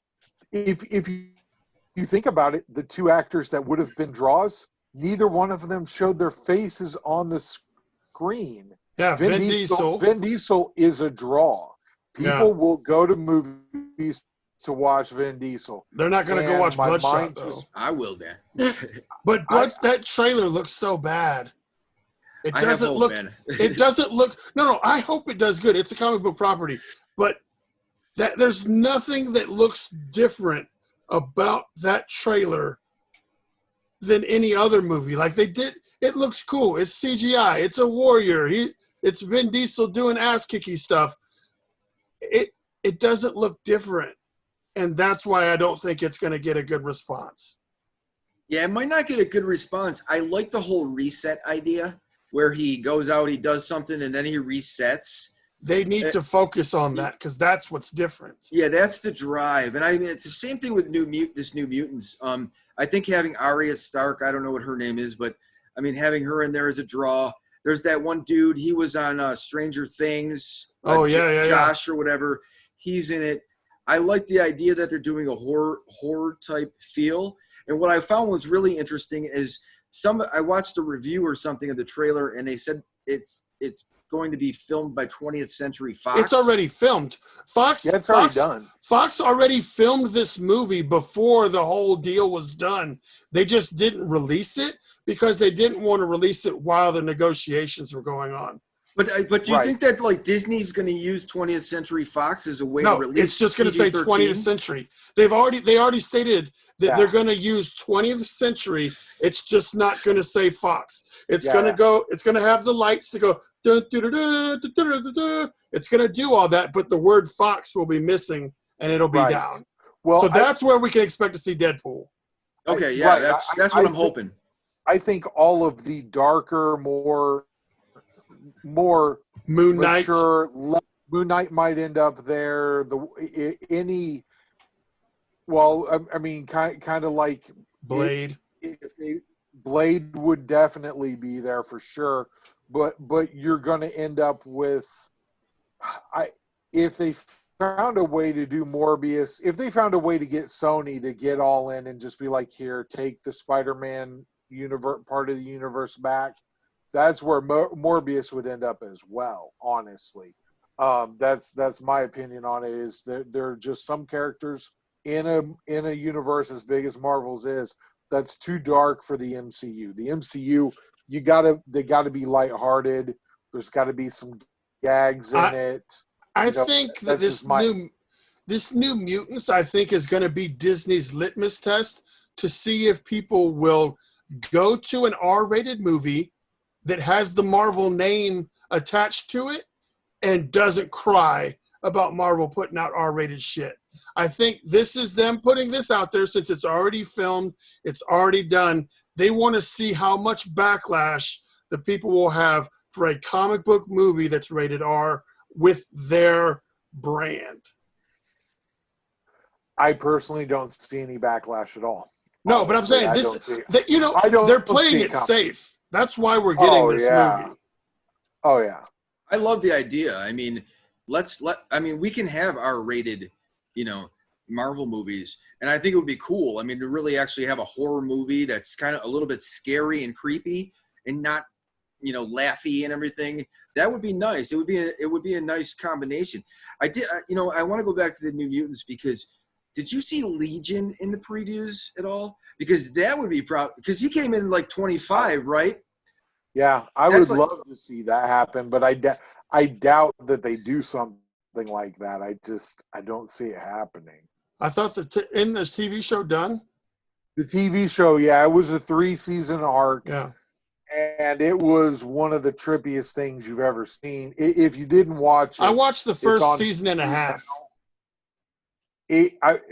If you think about it, the two actors that would have been draws, neither one of them showed their faces on the screen. Yeah, Vin Diesel. Vin Diesel is a draw. People will go to movies to watch Vin Diesel. They're not going to go watch Bloodshot, though. I will, man. But that trailer looks so bad. It doesn't look. No. I hope it does good. It's a comic book property, but there's nothing that looks different about that trailer than any other movie. Like they did. It looks cool. It's CGI. It's a warrior. It's Vin Diesel doing ass kicky stuff. It doesn't look different, and that's why I don't think it's going to get a good response. Yeah, it might not get a good response. I like the whole reset idea where he goes out, he does something, and then he resets. They need to focus on that because that's what's different. Yeah, that's the drive. And I mean, it's the same thing with this New Mutants. I think having Arya Stark, I don't know what her name is, but I mean, having her in there is a draw. There's that one dude, he was on Stranger Things. Josh or whatever. He's in it. I like the idea that they're doing a horror type feel. And what I found was really interesting is I watched a review or something of the trailer, and they said it's going to be filmed by 20th Century Fox. It's already filmed. It's already done. Fox already filmed this movie before the whole deal was done. They just didn't release it because they didn't want to release it while the negotiations were going on. But do you think that Disney's going to use 20th Century Fox as a way to release? No, it's just going to say 20th Century. They already stated that they're going to use 20th Century. It's just not going to say Fox. It's going to go. It's going to have the lights to go. Dun, dun, dun, dun, dun, dun, dun, dun. It's going to do all that, but the word Fox will be missing and it'll be down. Well, so that's where we can expect to see Deadpool. Okay, yeah, that's what I'm hoping. I think all of the darker, more Moon Knight. Moon Knight might end up there. I mean, kind of like Blade. Blade would definitely be there for sure. But you're going to end up with, if they found a way to do Morbius, if they found a way to get Sony to get all in and just be like, here, take the Spider-Man part of the universe back, that's where Morbius would end up as well, honestly. That's my opinion on it, is that there are just some characters in a universe as big as Marvel's is that's too dark for the MCU. The MCU, they gotta be lighthearted. There's gotta be some gags in it. I think that this new Mutants, I think, is going to be Disney's litmus test to see if people will go to an R-rated movie that has the Marvel name attached to it and doesn't cry about Marvel putting out R-rated shit. I think this is them putting this out there since it's already filmed, it's already done. They want to see how much backlash the people will have for a comic book movie that's rated R with their brand. I personally don't see any backlash at all. No, but I'm Honestly, saying I this, don't see. that, you know, I don't they're playing see it coming. safe. That's why we're getting this movie. Oh yeah. I love the idea. I mean, we can have R-rated, Marvel movies, and I think it would be cool. I mean, to really actually have a horror movie that's kind of a little bit scary and creepy, and not, laughy and everything. That would be nice. It would be a nice combination. I want to go back to the New Mutants because did you see Legion in the previews at all? Because that would be because he came in like 25, right? Yeah, I would love to see that happen, but I doubt that they do something like that. I don't see it happening. I thought that in this TV show done? The TV show, yeah, it was a 3-season arc. Yeah. And it was one of the trippiest things you've ever seen. If you didn't watch it, I watched the first season and a half.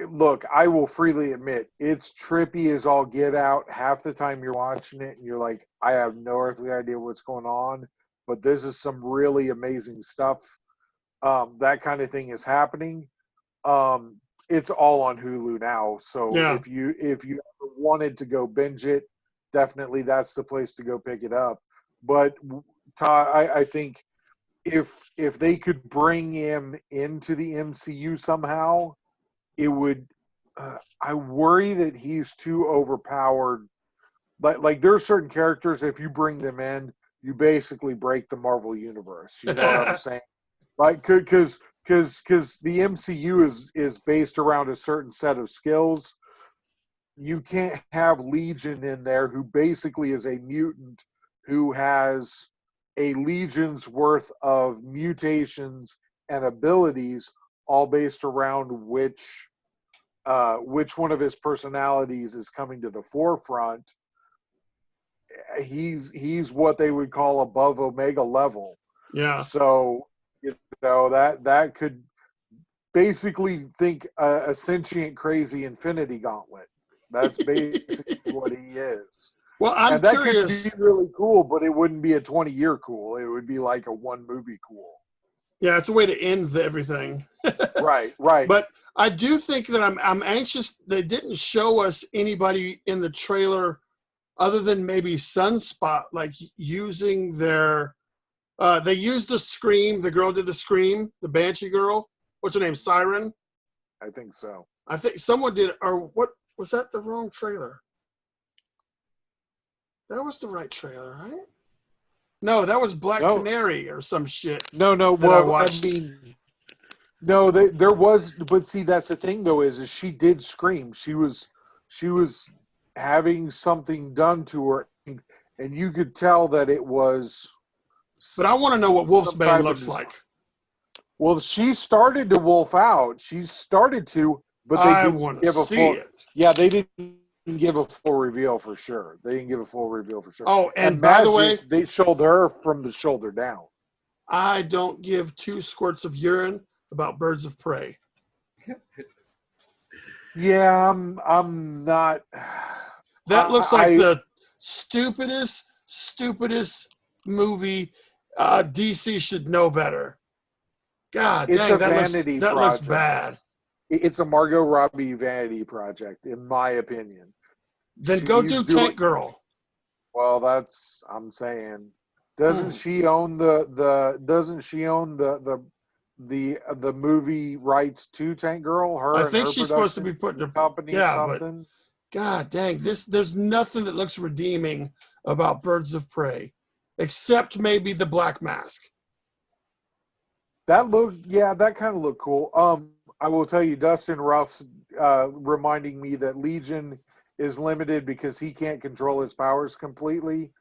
Look, I will freely admit, it's trippy as all get out. Half the time you're watching it and you're like, I have no earthly idea what's going on, but this is some really amazing stuff. That kind of thing is happening. It's all on Hulu now, so Yeah. if you ever wanted to go binge it, definitely that's the place to go pick it up. But Todd, I think if they could bring him into the MCU somehow, it would. I worry that he's too overpowered. Like there are certain characters, if you bring them in, you basically break the Marvel universe. You know what I'm saying? Like, because the MCU is based around a certain set of skills. You can't have Legion in there, who basically is a mutant who has a legion's worth of mutations and abilities, all based around which one of his personalities is coming to the forefront. He's what they would call above Omega level. Yeah. So that could basically think a sentient crazy Infinity Gauntlet. That's basically what he is. Well, I'm and that curious. could be really cool, but it wouldn't be a 20-year cool. It would be like a one movie cool. Yeah, it's a way to end everything. Right. But I do think that I'm anxious. They didn't show us anybody in the trailer other than maybe Sunspot, like using their. They used the scream. The girl did the scream. The Banshee girl. What's her name? Siren. I think so. I think someone did. Or what was that? The wrong trailer. That was the right trailer, right? No, that was Black Canary or some shit. No. Well, I mean, no, there was, but see, that's the thing though, is she did scream. She was having something done to her, and you could tell that it was. But I want to know what Wolfsbane looks like. Well, she started to wolf out. She started to, but they didn't give a full. Yeah, they didn't give a full reveal for sure. They didn't give a full reveal for sure. Oh, and by the way, they showed her from the shoulder down. I don't give 2 squirts of urine about Birds of Prey. Yeah, I'm not. That looks like the stupidest movie. DC should know better. God dang, that looks bad. It's a Margot Robbie vanity project, in my opinion. Then go do Tank Girl. Well, that's I'm saying. Doesn't she own the movie rights to Tank Girl? I think she's supposed to be putting a company or something. But God dang, there's nothing that looks redeeming about Birds of Prey, except maybe the Black Mask. That kind of looked cool. I will tell you, Dustin Ruff's reminding me that Legion is limited because he can't control his powers completely,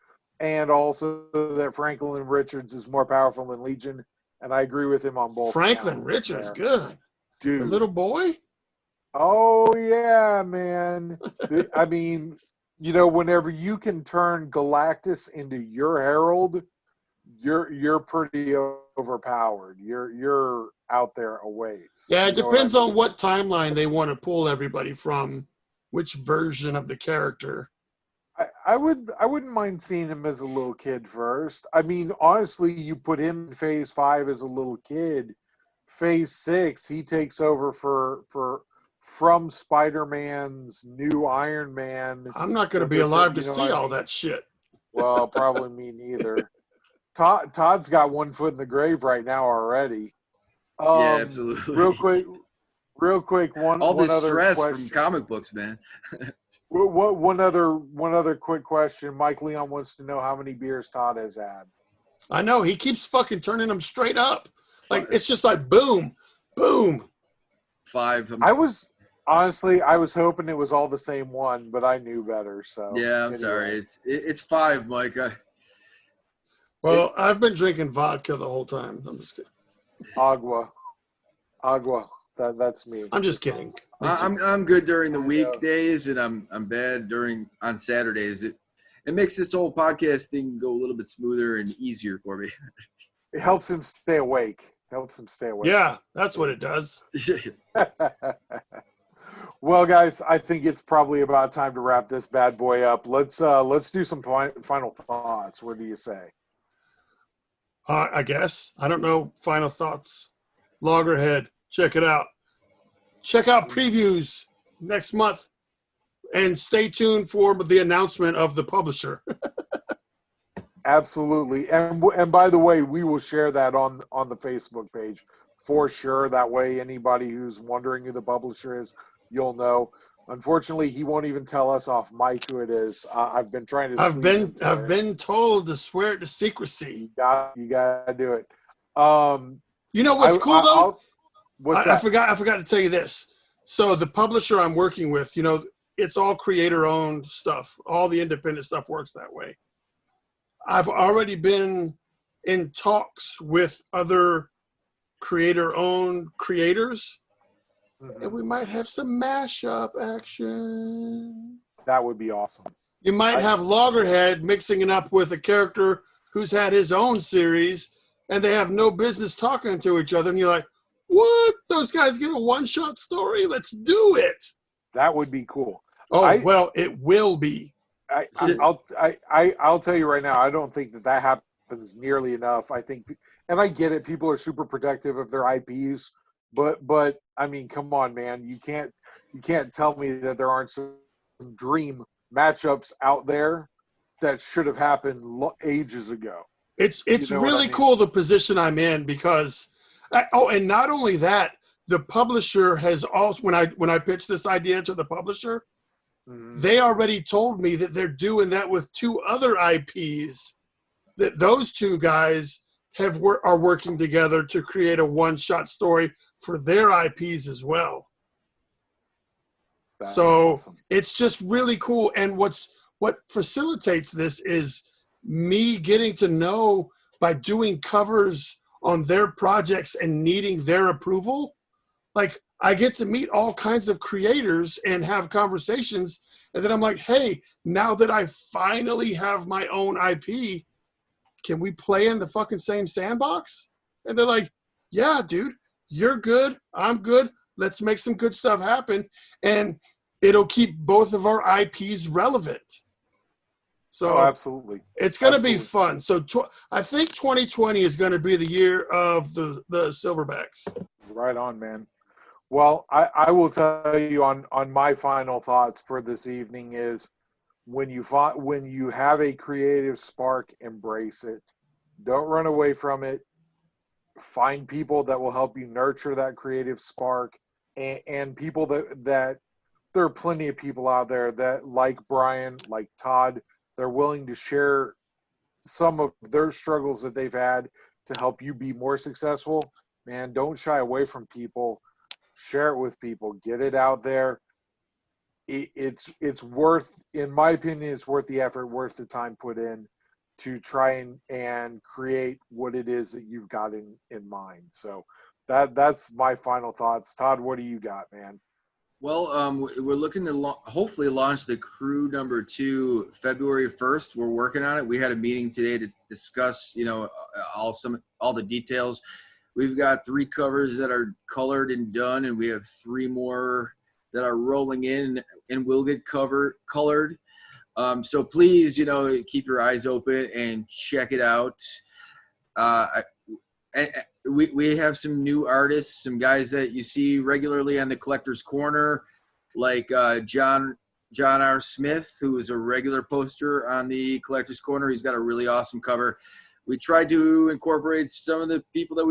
and also that Franklin Richards is more powerful than Legion, and I agree with him on both. Franklin Richards, good. Dude. The little boy? Oh, yeah, man. I mean, whenever you can turn Galactus into your herald, you're pretty overpowered. You're out there a ways. Yeah, it You know what I depends on mean? what timeline they want to pull everybody from, which version of the character. I wouldn't mind seeing him as a little kid first. I mean, honestly, you put him in Phase 5 as a little kid. Phase 6, he takes over from Spider-Man's new Iron Man. I'm not going to That be they're alive to you know see what I all mean? that shit. Well, probably me neither. Todd's got one foot in the grave right now already. Yeah, Real absolutely. quick, All one this other stress from question. comic books, man. One other quick question. Mike Leon wants to know how many beers Todd has had. I know, he keeps fucking turning them straight up. Like, Five. it's just like boom, boom. 5. I was hoping it was all the same one, but I knew better. So Yeah, I'm sorry. anyway. It's 5, Mike. Well, I've been drinking vodka the whole time. I'm just kidding. Agua. That's me. I'm just kidding. I'm good during the I know. weekdays, and I'm bad on Saturdays. It makes this whole podcast thing go a little bit smoother and easier for me. It helps him stay awake. Yeah, that's what it does. Well, guys, I think it's probably about time to wrap this bad boy up. Let's do some final thoughts. What do you say? I guess. I don't know. Final thoughts. Loggerhead. Check it out. Check out previews next month. And stay tuned for the announcement of the publisher. Absolutely, and by the way, we will share that on the Facebook page for sure. That way, anybody who's wondering who the publisher is, you'll know. Unfortunately, he won't even tell us off mic who it is. I've been trying to. I've been told to swear to secrecy. You got to do it. You know what's cool though? What's I that? forgot to tell you this. So the publisher I'm working with, it's all creator-owned stuff. All the independent stuff works that way. I've already been in talks with other creator-owned creators, and we might have some mashup action. That would be awesome. You might have Loggerhead mixing it up with a character who's had his own series, and they have no business talking to each other, and you're like, what? Those guys get a one-shot story? Let's do it. That would be cool. Well, it will be. I'll tell you right now, I don't think that happens nearly enough. I think, and I get it, people are super protective of their IPs, but I mean, come on, man, you can't tell me that there aren't some dream matchups out there that should have happened ages ago. It's really cool the position I'm in because, and not only that, the publisher has also when I pitched this idea to the publisher. They already told me that they're doing that with 2 other IPs, that those 2 guys are working together to create a one-shot story for their IPs as well. That's awesome. It's just really cool. And what facilitates this is me getting to know by doing covers on their projects and needing their approval. Like, I get to meet all kinds of creators and have conversations. And then I'm like, hey, now that I finally have my own IP, can we play in the fucking same sandbox? And they're like, yeah, dude, you're good. I'm good. Let's make some good stuff happen. And it'll keep both of our IPs relevant. So absolutely. It's going to be fun. So I think 2020 is going to be the year of the Silverbacks. Right on, man. Well, I will tell you on my final thoughts for this evening is when you have a creative spark, embrace it. Don't run away from it. Find people that will help you nurture that creative spark and people that there are plenty of people out there that, like Brian, like Todd, they're willing to share some of their struggles that they've had to help you be more successful. Man, don't shy away from people. Share it with people. Get it out there. It's worth, in my opinion, it's worth the effort, worth the time put in to try and create what it is that you've got in mind. So that's my final thoughts. Todd, what do you got, man? Well, we're looking to hopefully launch the crew number 2 February 1st. We're working on it. We had a meeting today to discuss, all the details. We've got 3 covers that are colored and done, and we have 3 more that are rolling in and will get colored. So please, keep your eyes open and check it out. We have some new artists, some guys that you see regularly on the Collector's Corner, like John R. Smith, who is a regular poster on the Collector's Corner. He's got a really awesome cover. We tried to incorporate some of the people I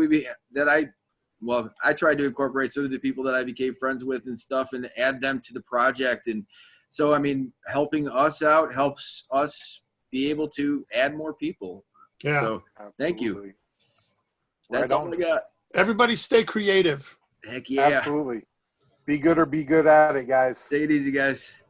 tried to incorporate some of the people that I became friends with and stuff and add them to the project. And so, helping us out helps us be able to add more people. Yeah. So thank you. Absolutely. That's Right all I got. Everybody stay creative. Heck yeah. Absolutely. Be good or be good at it, guys. Take it easy, guys.